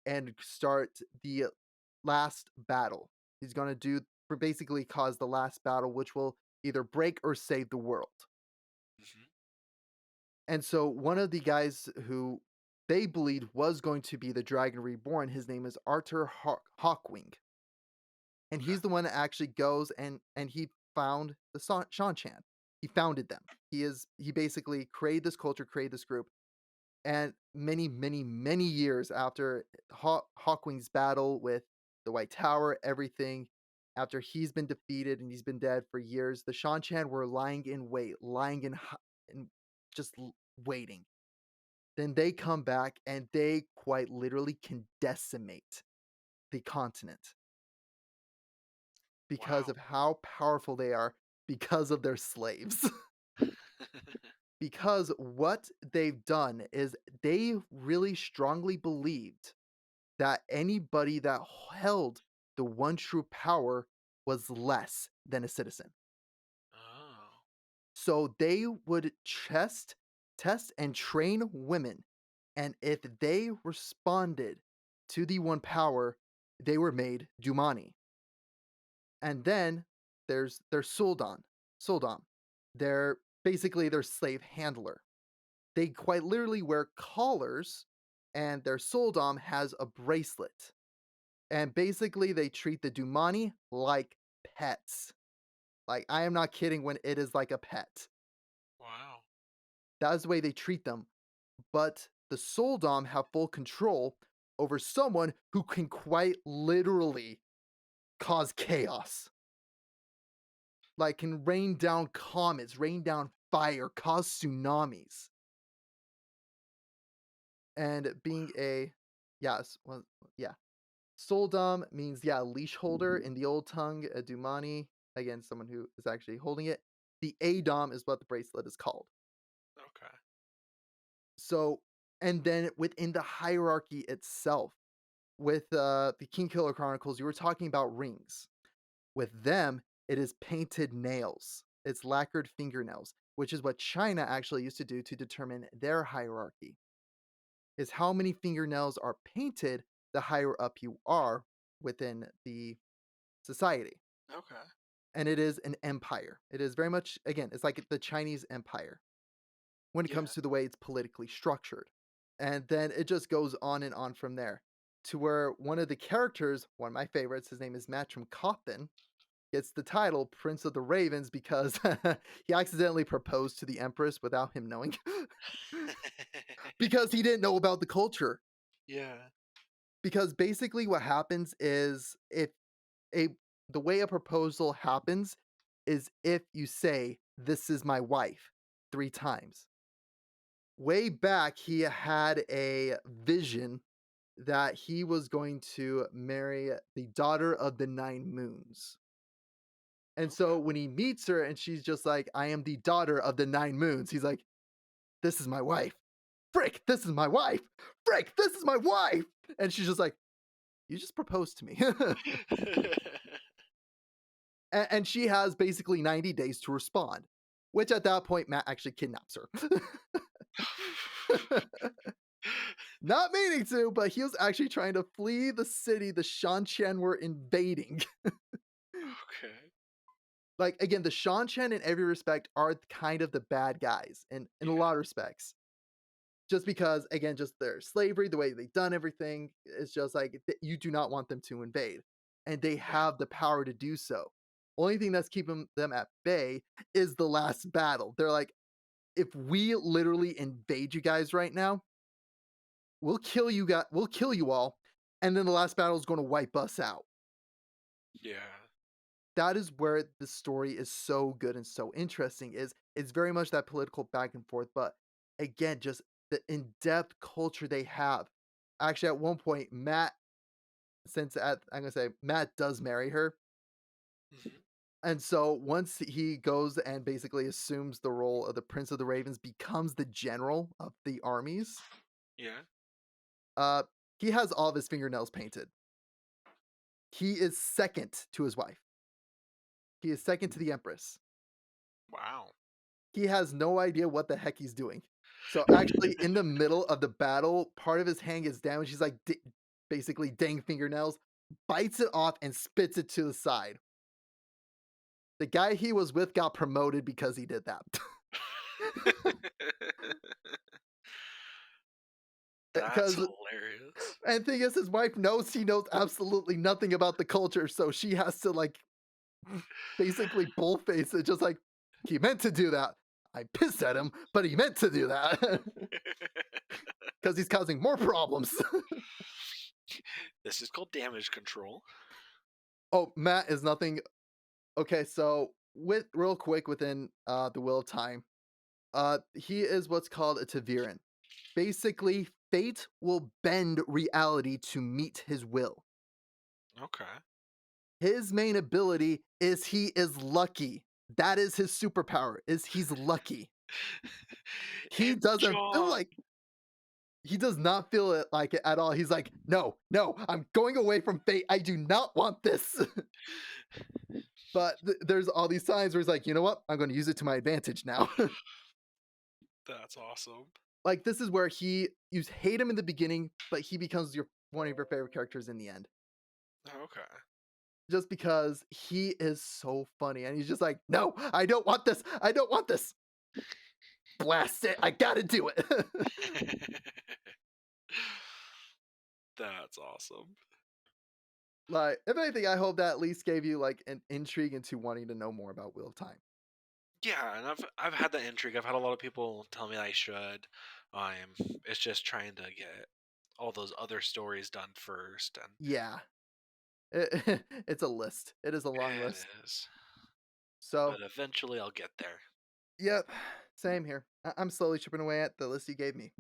and start the last battle. He's going to do for basically cause the last battle, which will either break or save the world. Hmm. And so one of the guys who they believed was going to be the dragon reborn, his name is Arthur Hawkwing, and Okay. he's the one that actually goes and he found the Shan Chan. He founded them. He basically created this culture, created this group. And many, many, many years after Hawkwing's battle with the White Tower, everything, after he's been defeated and he's been dead for years, the Shan-Chan were lying in wait, lying in just waiting. Then they come back and they quite literally can decimate the continent because Wow. of how powerful they are because of their slaves. Because what they've done is they really strongly believed that anybody that held the one true power was less than a citizen. Oh. So they would test, and train women. And if they responded to the one power, they were made Dumani. And then there's their Suldam. They're basically their slave handler. They quite literally wear collars, and their Suldam has a bracelet. And basically, they treat the Dumani like pets. Like, I am not kidding when it is like a pet. Wow. That is the way they treat them. But the Soldom have full control over someone who can quite literally cause chaos. Like, can rain down comets, rain down fire, cause tsunamis. And being a yes, well, yeah. Soldom means, yeah, leash holder in the old tongue, a Dumani, again, someone who is actually holding it. The Adom is what the bracelet is called. Okay. So, and then within the hierarchy itself, with the King Killer Chronicles, you were talking about rings. With them, it is painted nails. It's lacquered fingernails, which is what China actually used to do to determine their hierarchy. Is how many fingernails are painted, the higher up you are within the society. Okay. And it is an empire. It is very much, again, it's like the Chinese empire when it Yeah. comes to the way it's politically structured. And then it just goes on and on from there to where one of the characters, one of my favorites, his name is Matrim Cawthon, gets the title Prince of the Ravens because he accidentally proposed to the Empress without him knowing because he didn't know about the culture. Yeah. Because basically what happens is if a the way a proposal happens is if you say, "This is my wife," 3 times. Way back, he had a vision that he was going to marry the daughter of the 9 moons. And Okay. so when he meets her and she's just like, "I am the daughter of the 9 moons," he's like, "This is my wife. Frick, this is my wife. Frick, this is my wife." And she's just like, "You just proposed to me." And she has basically 90 days to respond, which at that point, Matt actually kidnaps her. Not meaning to, but he was actually trying to flee the city the Shan were invading. Okay. Like, again, the Shan in every respect are kind of the bad guys in a Yeah. lot of respects. Just because, again, just their slavery, the way they've done everything, it's just like you do not want them to invade. And they Yeah. have the power to do so. Only thing that's keeping them at bay is the last battle. They're like, if we literally invade you guys right now, we'll kill you all, and then the last battle is gonna wipe us out. Yeah. That is where the story is so good and so interesting, is it's very much that political back and forth, but again, just the in-depth culture they have. Actually, at one point, Matt, since at I'm gonna say Matt does marry her, Mhm. and so once he goes and basically assumes the role of the Prince of the Ravens, becomes the general of the armies, Yeah. uh, he has all of his fingernails painted. He is second to his wife. He is second to the Empress. Wow. He has no idea what the heck he's doing. So, actually, in the middle of the battle, part of his hand gets damaged. He's like, basically, dang fingernails, bites it off and spits it to the side. The guy he was with got promoted because he did that. That's Because, hilarious. and thing is, his wife knows he knows absolutely nothing about the culture. So, she has to, like, basically bullface it, just like, he meant to do that. I pissed at him, but he meant to do that because he's causing more problems. This is called damage control. Oh, Matt is nothing. Okay, so with real quick within the Wheel of Time, he is what's called a Taviran. Basically, fate will bend reality to meet his will. Okay. His main ability is he is lucky. That is his superpower, is he's lucky. He It's doesn't feel John. like he does not feel it like it at all. He's like, "No, no, I'm going away from fate. I do not want this." But there's all these signs where he's like, "You know what? I'm gonna use it to my advantage now." That's awesome. Like, this is where you hate him in the beginning, but he becomes your one of your favorite characters in the end. Okay. Just because he is so funny, and he's just like, "No, I don't want this. I don't want this. Blast it. I gotta do it." That's awesome. Like, if anything, I hope that at least gave you, like, an intrigue into wanting to know more about Wheel of Time. Yeah, and I've had that intrigue. I've had a lot of people tell me I should. It's just trying to get all those other stories done first, and Yeah. It's a list. It is a long it list. is. So, But eventually I'll get there. yep, same here. I'm slowly chipping away at the list you gave me.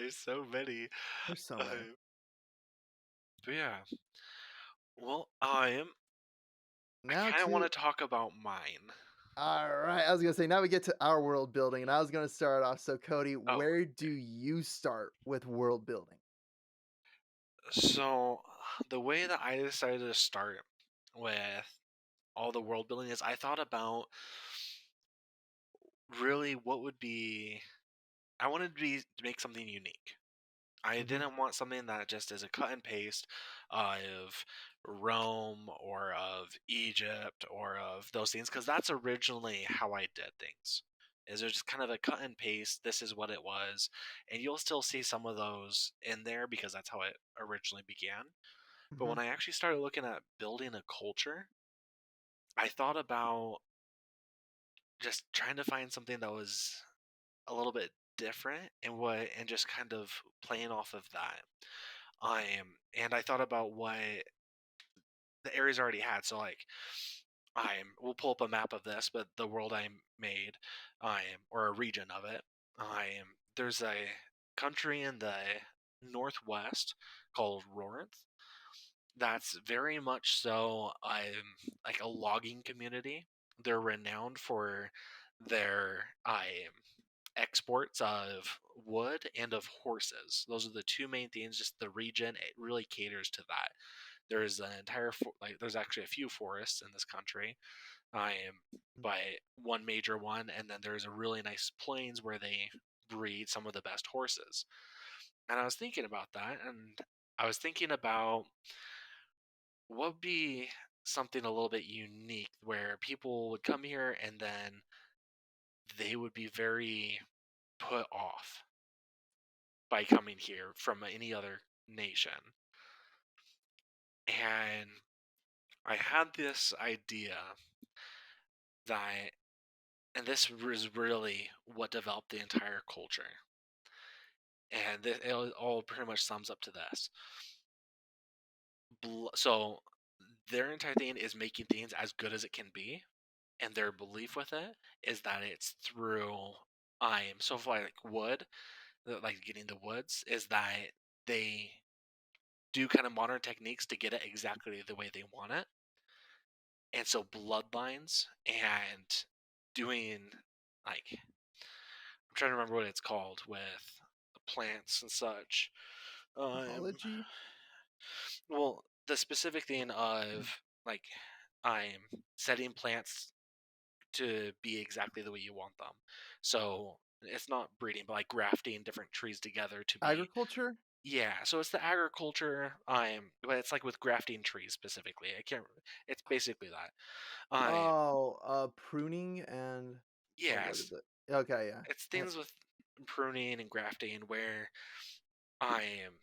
There's so many. There's so many. Uh, but yeah, well, I Now kind of want to to talk about mine. Alright, I was gonna say, now we get to our world building, and I was gonna start off. So, Cody, Oh, where do you start with world building? so the way that I decided to start with all the world building is I thought about really what would be. I wanted to make something unique. I Mhm, didn't want something that just is a cut and paste of Rome or of Egypt or of those things because that's originally how I did things. Is there's just kind of a cut and paste. This is what it was, and you'll still see some of those in there because that's how it originally began. But mhm. when I actually started looking at building a culture, I thought about just trying to find something that was a little bit different and just kind of playing off of that. And I thought about what the areas already had. So like we'll pull up a map of this, but the world I made, or a region of it, there's a country in the northwest called Rorinth. That's very much so like a logging community. They're renowned for their exports of wood and of horses. Those are the two main things. Just the region, it really caters to that. There's an entire like there's actually a few forests in this country. I am by one major one, and then there's a really nice plains where they breed some of the best horses. And I was thinking about that, and I was thinking about what would be something a little bit unique where people would come here and then they would be very put off by coming here from any other nation. And I had this idea that, and this was really what developed the entire culture. And it all pretty much sums up to this. So their entire thing is making things as good as it can be, and their belief with it is that it's through so for like wood, like getting the woods, is that they do kind of modern techniques to get it exactly the way they want it. And so bloodlines and doing like I'm trying to remember what it's called with the plants and such. Um, Ecology? well, the specific thing of like I'm setting plants to be exactly the way you want them. So it's not breeding, but like grafting different trees together to be. Agriculture? Yeah, so it's the agriculture. But it's like with grafting trees specifically. I can't. It's basically that. Um, Oh, pruning and what is yes, it? Okay, yeah. it's Yep. things with pruning and grafting where I am.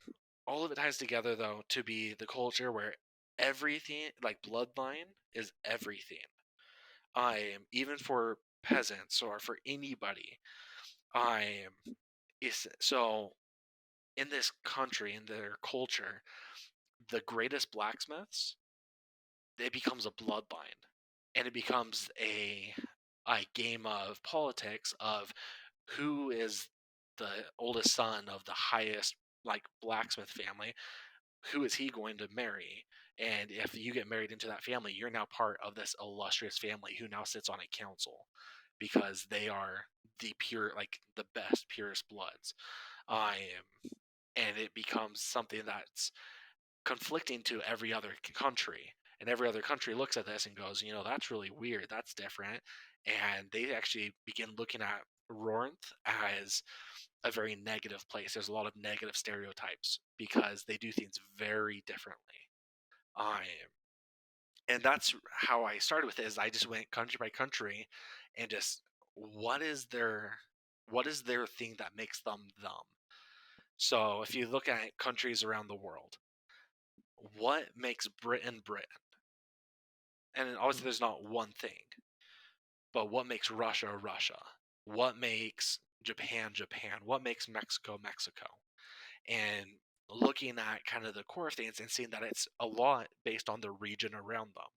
All of it ties together though to be the culture where everything, like bloodline, is everything. I am even for peasants or for anybody. I am is so in this country in their culture, the greatest blacksmiths, it becomes a bloodline, and it becomes a game of politics of who is the oldest son of the highest like blacksmith family, who is he going to marry, and if you get married into that family you're now part of this illustrious family who now sits on a council because they are the pure, like the best purest bloods. I am, and it becomes something that's conflicting to every other country. And every other country looks at this and goes, that's really weird. That's different. And they actually begin looking at Rorinth as a very negative place. There's a lot of negative stereotypes because they do things very differently. Um, and that's how I started with it. Is I just went country by country, and just what is their what is their thing that makes them them. So if you look at countries around the world, what makes Britain Britain? And obviously, Mhm, there's not one thing, but what makes Russia Russia? What makes Japan Japan? What makes Mexico Mexico? And looking at kind of the core things and seeing that it's a lot based on the region around them.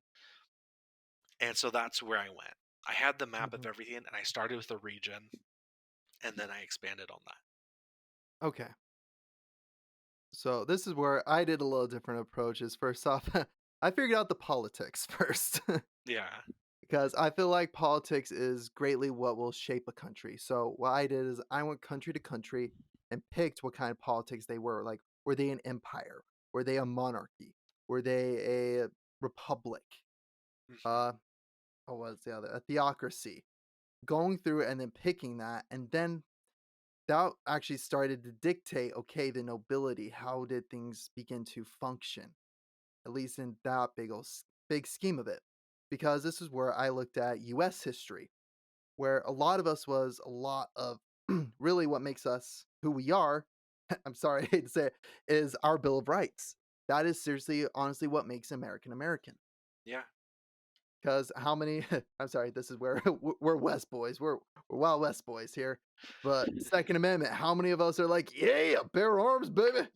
And so that's where I went. I had the map of mhm. everything, and I started with the region, and then I expanded on that. Okay. So this is where I did a little different approach. Is first off, I figured out the politics first. Yeah. Because I feel like politics is greatly what will shape a country. So what I did is I went country to country and picked what kind of politics they were. Like, were they an empire? Were they a monarchy? Were they a republic? Mhm. Uh, what was the other? A theocracy. Going through it and then picking that, and then that actually started to dictate. Okay, the nobility. How did things begin to function? At least in that big scheme of it, because this is where I looked at U.S. history where a lot of us was a lot of really what makes us who we are. I'm sorry, I hate to say it, is our Bill of Rights. That is seriously, honestly, what makes American American. Yeah. Because how many? I'm sorry, this is where we're West boys. We're Wild West boys here. But Second Amendment, how many of us are like, yeah, bear arms, baby?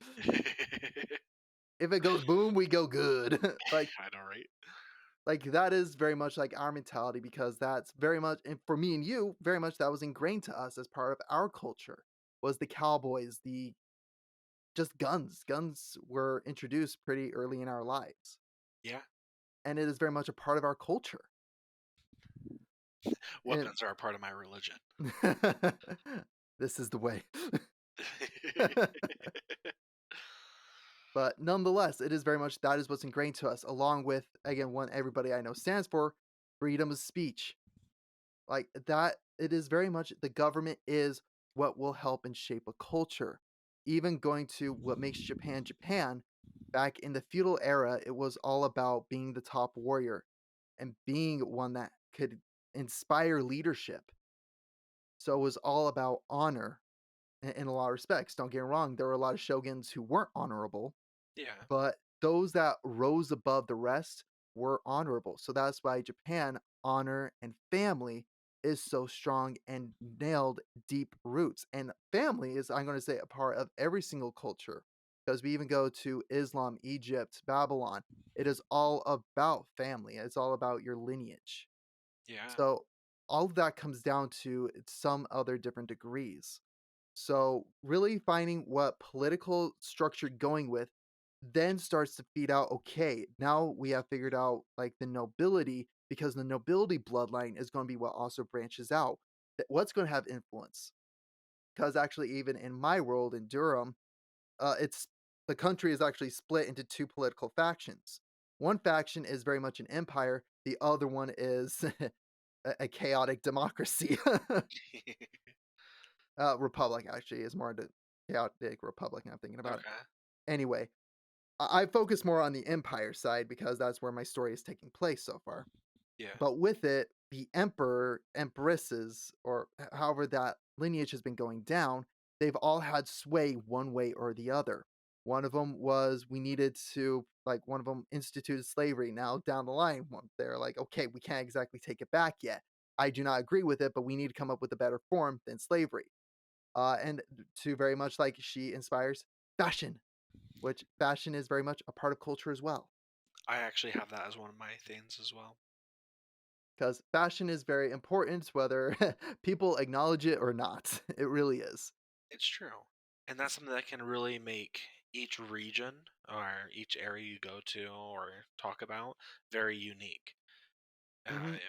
If it goes boom, we go good. I know, right? That is very much like our mentality because that's very much and for me and you, very much that was ingrained to us as part of our culture was the cowboys, the just guns. Guns were introduced pretty early in our lives. Yeah. And it is very much a part of our culture. And Weapons are a part of my religion. this is the way. But nonetheless, it is very much that is what's ingrained to us, along with again, one everybody I know stands for freedom of speech. Like that, it is very much the government is what will help and shape a culture. Even going to what makes Japan Japan, back in the feudal era, it was all about being the top warrior and being one that could inspire leadership. So it was all about honor in a lot of respects. Don't get me wrong, there were a lot of shoguns who weren't honorable, Yeah. but those that rose above the rest were honorable. So that's why Japan, honor and family is so strong and nailed deep roots. And family is, I'm going to say, a part of every single culture. Because we even go to Islam, Egypt, Babylon. It is all about family. It's all about your lineage. Yeah. So all of that comes down to some other different degrees. So, really finding what political structure going with then starts to feed out, okay, now we have figured out like the nobility because the nobility bloodline is going to be what also branches out. What's going to have influence? Because actually, even in my world in Durham, it's the country is actually split into two political factions. One faction is very much an empire. The other one is a chaotic democracy. Republic actually is more the chaotic republic. Now I'm thinking about it. Okay. Anyway, I focus more on the empire side because that's where my story is taking place so far. Yeah. But with it, the emperor, empresses, or however that lineage has been going down, they've all had sway one way or the other. One of them was we needed to, like, one of them instituted slavery. Now, down the line, they're like, okay, we can't exactly take it back yet. I do not agree with it, but we need to come up with a better form than slavery. And to very much like she inspires fashion, which fashion is very much a part of culture as well. I actually have that as one of my things as well. Because fashion is very important, whether people acknowledge it or not. It really is. It's true. And that's something that can really make each region or each area you go to or talk about very unique. Mhm. Um,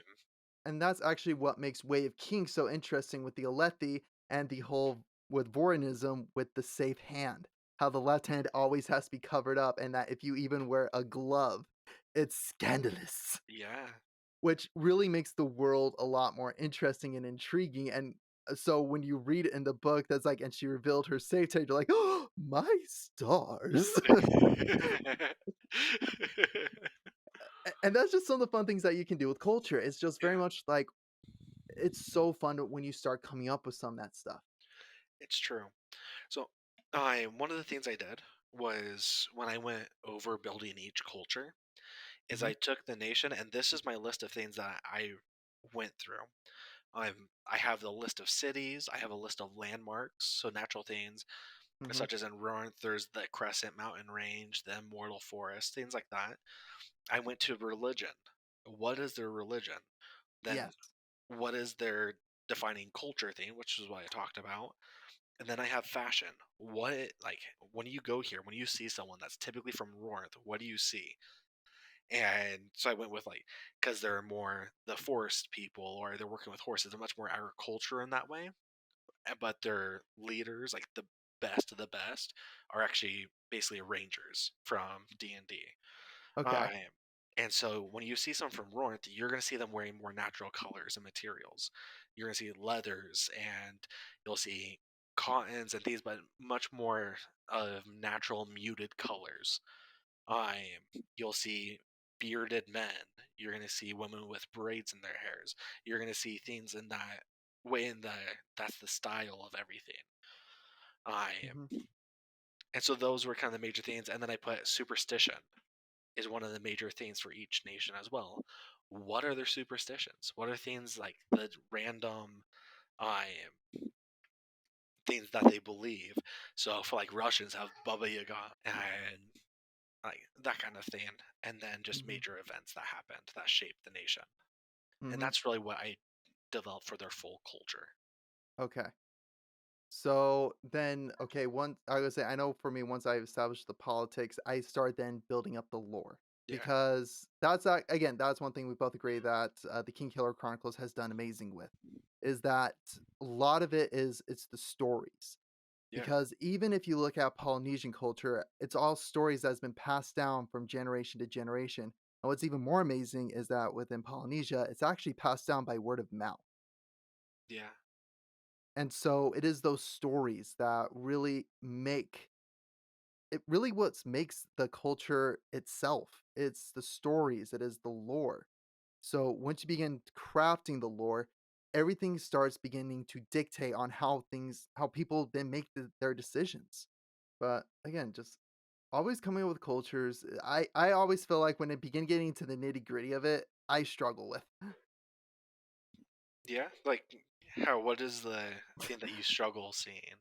And that's actually what makes Way of Kings so interesting with the Alethi and the whole with Vorinism with the safe hand. How the left hand always has to be covered up, and that if you even wear a glove, it's scandalous. yeah. Which really makes the world a lot more interesting and intriguing, and, so when you read it in the book that's like, "And she revealed her safe trade," you're like, "Oh, my stars." And that's just some of the fun things that you can do with culture. It's just very Yeah, much like it's so fun when you start coming up with some of that stuff. it's true. So, I one of the things I did was when I went over building each culture is Mhm, I took the nation, and this is my list of things that I went through. I have the list of cities. I have a list of landmarks, so natural things mhm. such as in Roarth, there's the Crescent Mountain Range, the Immortal Forest, things like that. I went to religion. What is their religion? Then Yes. what is their defining culture thing, which is what I talked about? And then I have fashion. What like when you go here, when you see someone that's typically from North, what do you see? And so I went with like because they're more the forest people or they're working with horses. They're much more agriculture in that way. But their leaders, like the best of the best, are actually basically rangers from D&D. Okay. Um, and so when you see someone from Rornt, you're going to see them wearing more natural colors and materials. You're going to see leathers and you'll see cottons and things, but much more of natural muted colors. You'll see bearded men. You're going to see women with braids in their hairs. You're going to see things in that way. That's the style of everything. Mhm. And so those were kind of the major things. And then I put superstition is one of the major things for each nation as well. What are their superstitions? What are things like the random um, things that they believe? So for like Russians have Baba Yaga and like that kind of thing, and then just Mhm. major events that happened that shaped the nation. And Mhm. that's really what I developed for their full culture. Okay. So then, okay, once I would say, I know for me, once I established the politics, I start then building up the lore Yeah, because again, that's one thing we both agree that the King Killer Chronicles has done amazing with, is that a lot of it is it's the stories. yeah, Because even if you look at Polynesian culture, it's all stories that's been passed down from generation to generation. And what's even more amazing is that within Polynesia, it's actually passed down by word of mouth. yeah, And so it is those stories that really make it really what makes the culture itself. It's the stories, it is the lore. So once you begin crafting the lore, everything starts beginning to dictate on how people then make their decisions. But again, just always coming up with cultures. I always feel like when it begin getting to the nitty gritty of it, I struggle with. yeah. Like, how? What is the thing that you struggle seeing?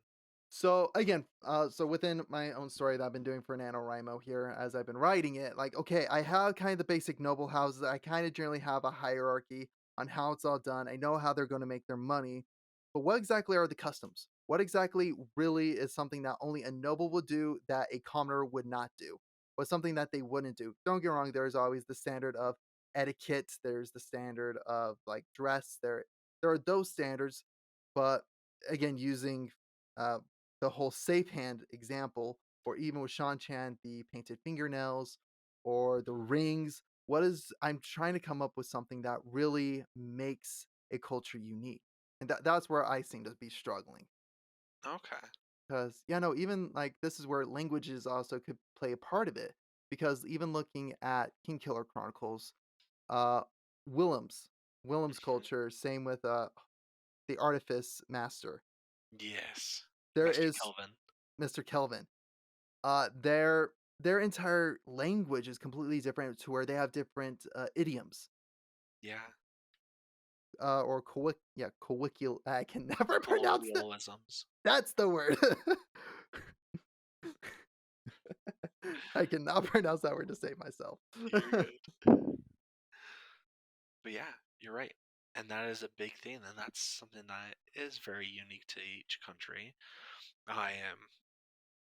So again, so within my own story that I've been doing for NaNoWriMo here, as I've been writing it, like, okay, I have kind of the basic noble houses. I kind of generally have a hierarchy on how it's all done. I know how they're going to make their money, but what exactly are the customs? What exactly really is something that only a noble would do that a commoner would not do? What's something that they wouldn't do? Don't get me wrong, there's always the standard of etiquette, there's the standard of like dress, there are those standards, but again, using uh, the whole safe hand example, or even with Sean Chan, the painted fingernails or the rings. I'm trying to come up with something that really makes a culture unique. And that's where I seem to be struggling. Okay. Because, yeah, no, even like this is where languages also could play a part of it. Because even looking at King Killer Chronicles, uh, Willem's, Willem's Mhm. culture, same with the Artifice Master. Yes, There Master is Kelvin. Mr. Kelvin. Their entire language is completely different to where they have different, idioms, Yeah, or colloquial I can never pronounce that. colloquialisms. That's the word. I cannot pronounce that word to save myself. You're good. But yeah, you're right. And that is a big thing, and that's something that is very unique to each country. I am,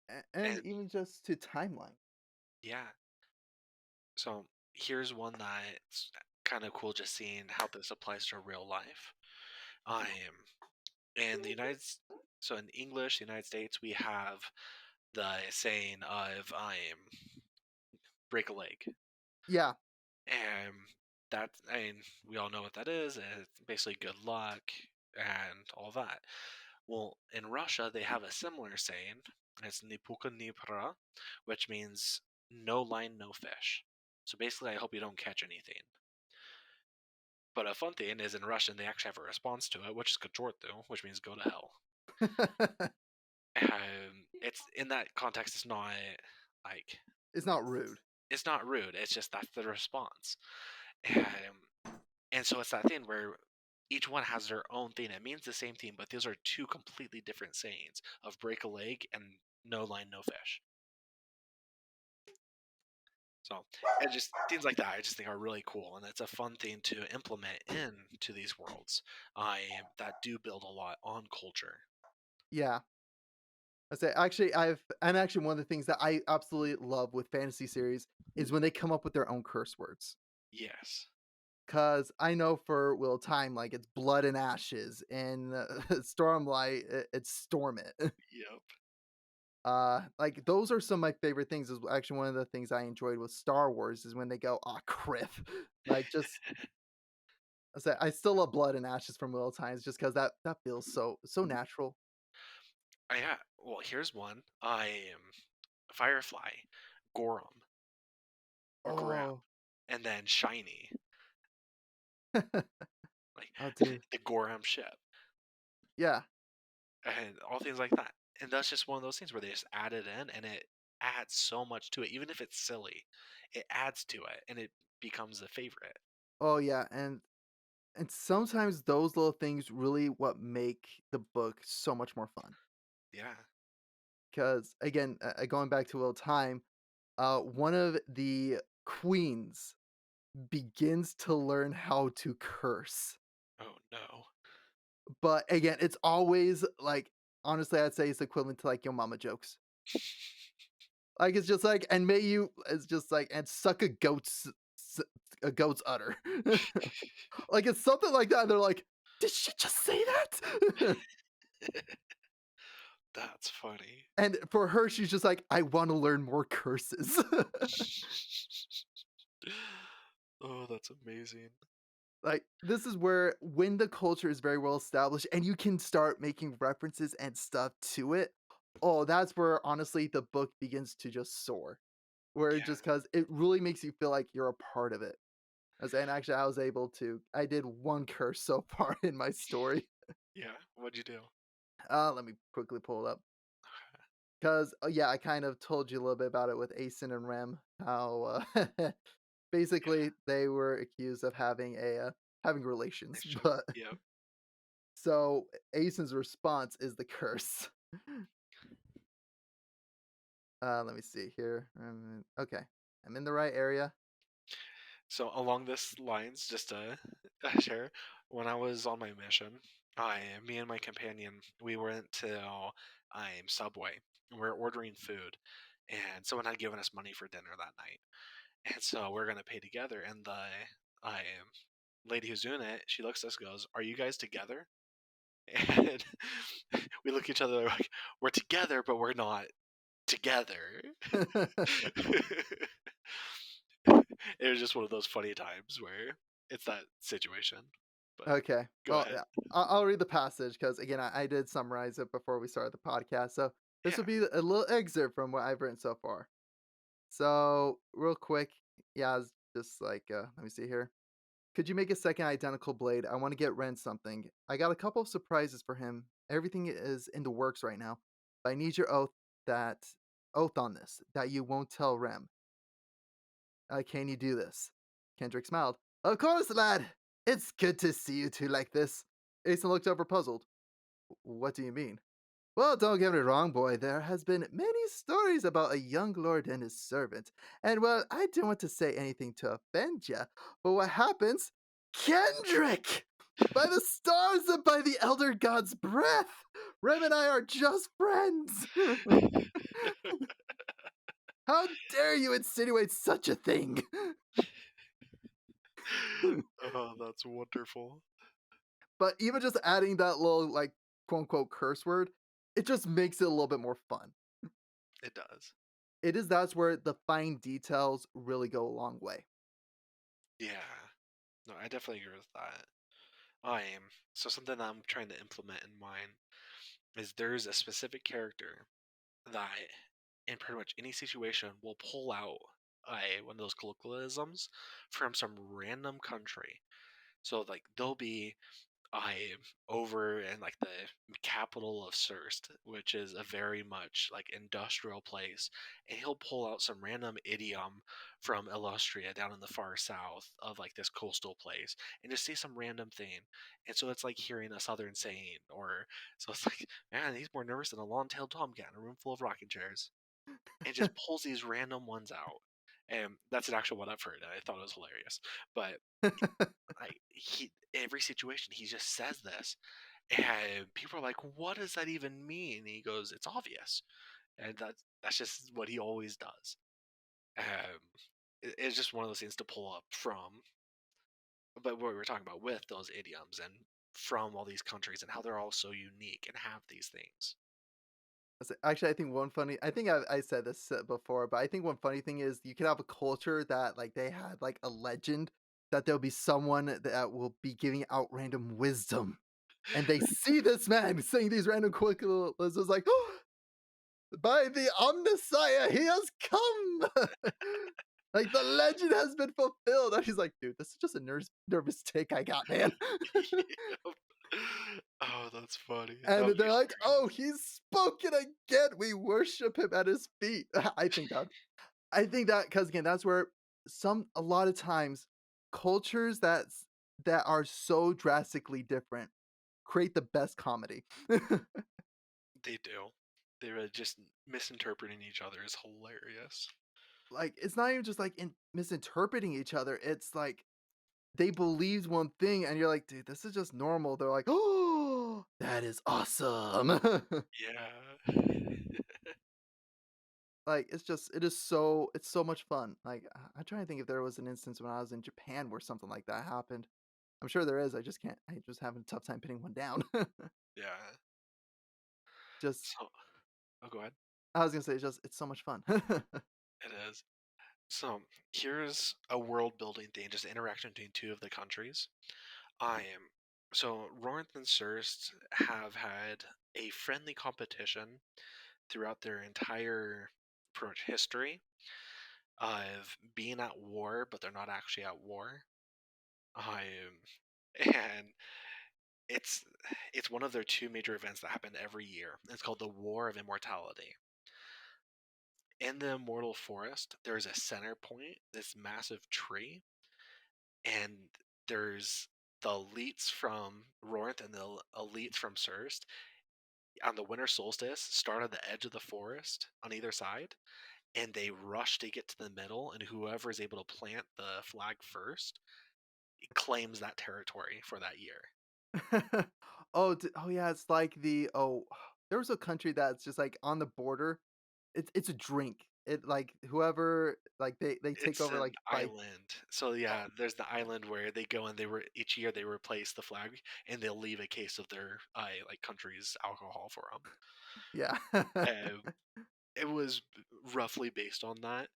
And and even just to timeline. yeah. So here's one that's kind of cool, just seeing how this applies to real life. I am in the so in English, the United States, we have the saying of "I am break a leg," Yeah. and that I mean we all know what that is. It's basically good luck and all that. Well, in Russia, they have a similar saying. It's "ni puka ni pra," which means no line, no fish. So basically, I hope you don't catch anything. But a fun thing is in Russian, they actually have a response to it, which is "kachortu," which means go to hell. It's in that context. It's not like It's not rude. it's not rude. It's just that's the response. And so it's that thing where each one has their own thing. It means the same thing, but those are two completely different sayings of break a leg and no line, no fish. So, and just things like that, I just think are really cool, and it's a fun thing to implement into these worlds. I that do build a lot on culture. Yeah. I say actually one of the things that I absolutely love with fantasy series is when they come up with their own curse words. Yes. Cause I know for Will Time, like it's blood and ashes, and Stormlight, it's storm it. Yep. Like those are some of my favorite things. Is actually one of the things I enjoyed with Star Wars is when they go, "Ah, Criff," like just I say I still love blood and ashes from Will Times just because that feels so natural. Yeah. Well, here's one. I am Firefly, Gorham, or Graham, Oh, and then Shiny, like oh, dude, the Gorham ship, yeah. and all things like that. And that's just one of those things where they just add it in, and it adds so much to it. Even if it's silly, it adds to it, and it becomes a favorite. Oh yeah, and sometimes those little things really what make the book so much more fun. Yeah. Because again, going back to Will Time, one of the queens begins to learn how to curse. Oh no. But again, it's always like honestly, I'd say it's equivalent to like your mama jokes. Like it's just like, and may you it's just like and suck a goat's udder. Like it's something like that. They're like, did she just say that? That's funny. And for her, she's just like, I want to learn more curses. Oh, that's amazing. Like, this is where when the culture is very well established and you can start making references and stuff to it, oh, that's where honestly the book begins to just soar. Where Yeah. just because it really makes you feel like you're a part of it. And actually, I did one curse so far in my story. Yeah. What'd you do? Let me quickly pull it up. Because, yeah, I kind of told you a little bit about it with Asen and Rem, how Yeah. basically they were accused of having relations. Nice job. But Yep. so Asen's response is the curse. Let me see here. Okay, I'm in the right area. So along this lines, just to share, when I was on my mission, me and my companion, we went to Subway. And we are ordering food, and someone had given us money for dinner that night, and so we're gonna pay together. And the lady who's doing it, she looks at us, and goes, "Are you guys together?" And we look at each other like we're together, but we're not together. It was just one of those funny times where it's that situation. But Okay, go well, ahead. yeah, I'll read the passage because again, I did summarize it before we started the podcast. So this will Yeah, be a little excerpt from what I've written so far. So real quick, yeah, it's just like let me see here. Could you make a second identical blade? I want to get Ren something. I got a couple of surprises for him. Everything is in the works right now. But I need your that oath on this that you won't tell Rem. Can you do this? Kendrick smiled. Of course, lad. It's good to see you two like this. Asen looked over puzzled. What do you mean? Well, don't get me wrong, boy. There has been many stories about a young lord and his servant. And well, I don't want to say anything to offend ya, but what happens? Kendrick! By the stars and by the elder god's breath! Rem and I are just friends! How dare you insinuate such a thing? oh, that's wonderful. But even just adding that little, like, quote unquote curse word, it just makes it a little bit more fun. It does. That's where the fine details really go a long way. Yeah. No, I definitely agree with that. I am. So something that I'm trying to implement in mine is there's a specific character that in pretty much any situation will pull out one of those colloquialisms from some random country. So like they'll be I'm over in like the capital of Surst, which is a very much like industrial place, and he'll pull out some random idiom from Illustria down in the far south of like this coastal place, and just say some random thing. And so it's like hearing a southern saying, or so it's like, man, he's more nervous than a long-tailed tomcat in a room full of rocking chairs, and just pulls these random ones out. And that's an actual one I've heard, and I thought it was hilarious. But like he every situation he just says this, And people are like, "What does that even mean?" And he goes, "It's obvious," and that's just what he always does. Um, it's just one of those things to pull up from, but what we were talking about with those idioms and from all these countries and how they're all so unique and have these things. Actually, I think one funny I think I said this before, but I think one funny thing is you could have a culture that like they had like a legend that there'll be someone that will be giving out random wisdom, and they see this man saying these random quick little lists. It's like, oh, by the Omnissiah, he has come. Like the legend has been fulfilled. And he's like, dude, this is just a nervous tick I got, man. Yep. Oh, that's funny. That And would be they're like, "Oh, hilarious. he's spoken again. We worship him at his feet." I think that because again, that's where a lot of times cultures that are so drastically different create the best comedy. They do. They really just misinterpreting each other is hilarious. Like it's not even just like in misinterpreting each other. It's like they believe one thing and you're like, dude, this is just normal. They're like, oh, that is awesome. Yeah. Like, it's so much fun. Like, I'm trying to think if there was an instance when I was in Japan where something like that happened. I'm sure there is, I just having a tough time pinning one down. Yeah. Just So, oh, go ahead. I was gonna say it's so much fun. It is. So, here's a world building thing, just interaction between two of the countries. I am. So, Rorinth and Surst have had a friendly competition throughout their entire pretty much history of being at war, but they're not actually at war. And it's it's one of their two major events that happen every year. It's called the War of Immortality. In the Immortal Forest, there's a center point, this massive tree, and there's the elites from Rorth and the elites from Surst on the winter solstice start at the edge of the forest on either side, and they rush to get to the middle, and whoever is able to plant the flag first claims that territory for that year. Oh yeah, it's like there was a country that's just like on the border. It's a drink. It like whoever like they take It's over an like by island. So yeah, there's the island where they go and they were each year they replace the flag and they'll leave a case of their like country's alcohol for them. yeah. It was roughly based on that,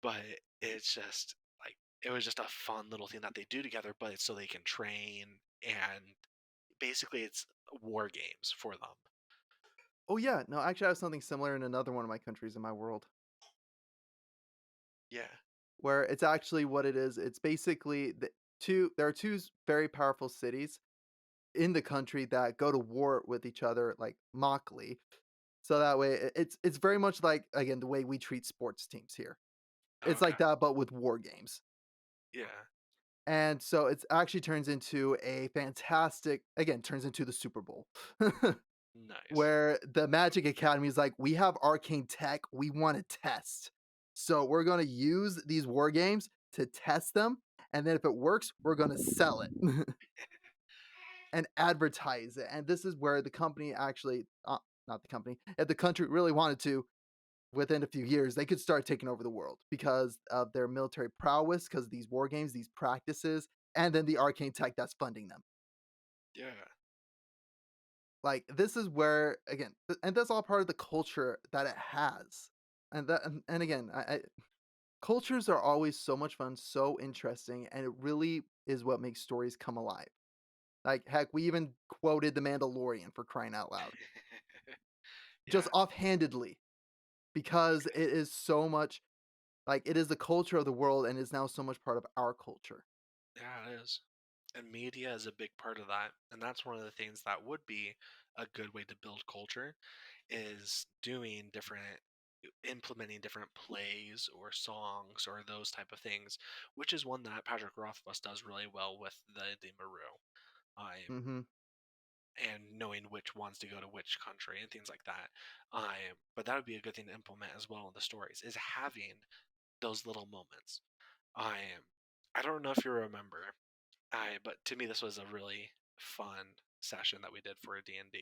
but it's just like it was just a fun little thing that they do together, but it's so they can train and basically it's war games for them. Oh yeah, no, actually I have something similar in another one of my countries in my world. Yeah. Where it's actually what it is, it's basically there are 2 very powerful cities in the country that go to war with each other, like, mockly. So that way it's very much like, again, the way we treat sports teams here. It's Okay. like that, but with war games. Yeah. And so it's actually turns into a fantastic again, turns into the Super Bowl. Nice. Where the Magic Academy is like, "We have arcane tech we wanna test. So we're gonna use these war games to test them, and then if it works, we're gonna sell it and advertise it." And this is where the company actually not the company, if the country really wanted to, within a few years, they could start taking over the world because of their military prowess, because of these war games, these practices, and then the arcane tech that's funding them. Yeah. Like, this is where again, and that's all part of the culture that it has. And again, I cultures are always so much fun, so interesting, and it really is what makes stories come alive. Like, heck, we even quoted The Mandalorian for crying out loud, just Yeah. offhandedly, because it is so much like, it is the culture of the world and is now so much part of our culture. Yeah, it is. And media is a big part of that. And that's one of the things that would be a good way to build culture is doing different implementing different plays or songs or those type of things, which is one that Patrick Rothfuss does really well with the Maru. Mhm. And knowing which ones to go to which country and things like that. But that would be a good thing to implement as well in the stories is having those little moments. I I don't know if you remember, but to me this was a really fun session that we did for a D&D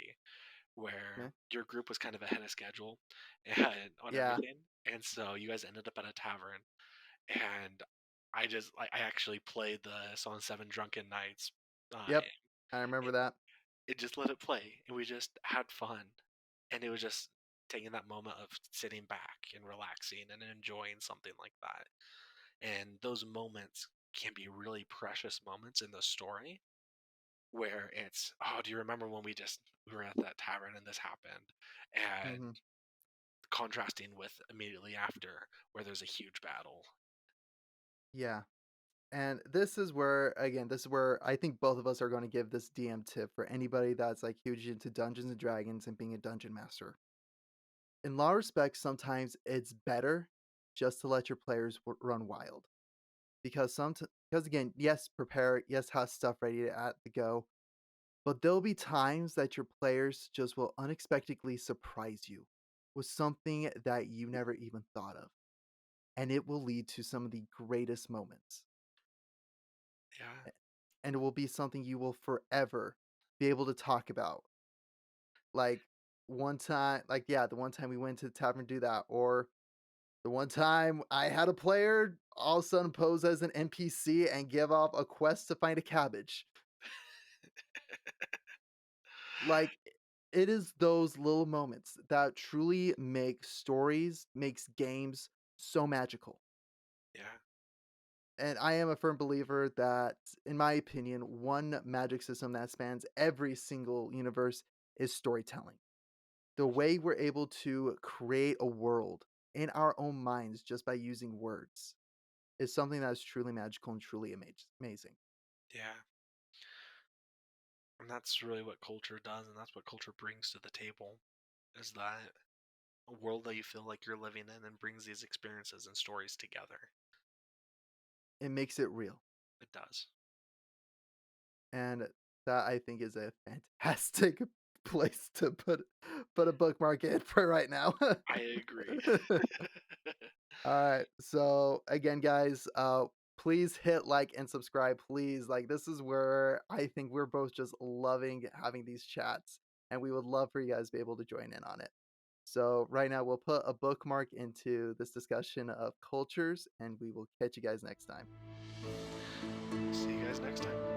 where Yeah. your group was kind of ahead of schedule and on Yeah. everything, and so you guys ended up at a tavern, and I actually played the Song 7 Drunken Nights. Yep. I remember It, that. it just let it play, and we just had fun, and it was just taking that moment of sitting back and relaxing and enjoying something like that. And those moments can be really precious moments in the story where it's, oh, do you remember when we were at that tavern and this happened? And Mhm. contrasting with immediately after where there's a huge battle. Yeah. And this is where, again, this is where I think both of us are going to give this DM tip for anybody that's like huge into Dungeons and Dragons and being a dungeon master. In a lot of respects, sometimes it's better just to let your players run wild because because again, yes, prepare, yes, have stuff ready to at the go, but there'll be times that your players just will unexpectedly surprise you with something that you never even thought of, and it will lead to some of the greatest moments. Yeah, And it will be something you will forever be able to talk about. Like one time, like yeah, the one time we went to the tavern to do that, or the one time I had a player all of a sudden pose as an NPC and give off a quest to find a cabbage. Like it is those little moments that truly make stories, makes games so magical. yeah, And I am a firm believer that, in my opinion, one magic system that spans every single universe is storytelling. The way we're able to create a world in our own minds just by using words is something that is truly magical and truly amazing. yeah. And that's really what culture does, and that's what culture brings to the table. Is that a world that you feel like you're living in and brings these experiences and stories together. It makes it real. It does. And that I think is a fantastic place to put a bookmark in for right now. I agree. All right. So again, guys, please hit like and subscribe, please. Like this is where I think we're both just loving having these chats, and we would love for you guys to be able to join in on it. So right now we'll put a bookmark into this discussion of cultures, and we will catch you guys next time. See you guys next time.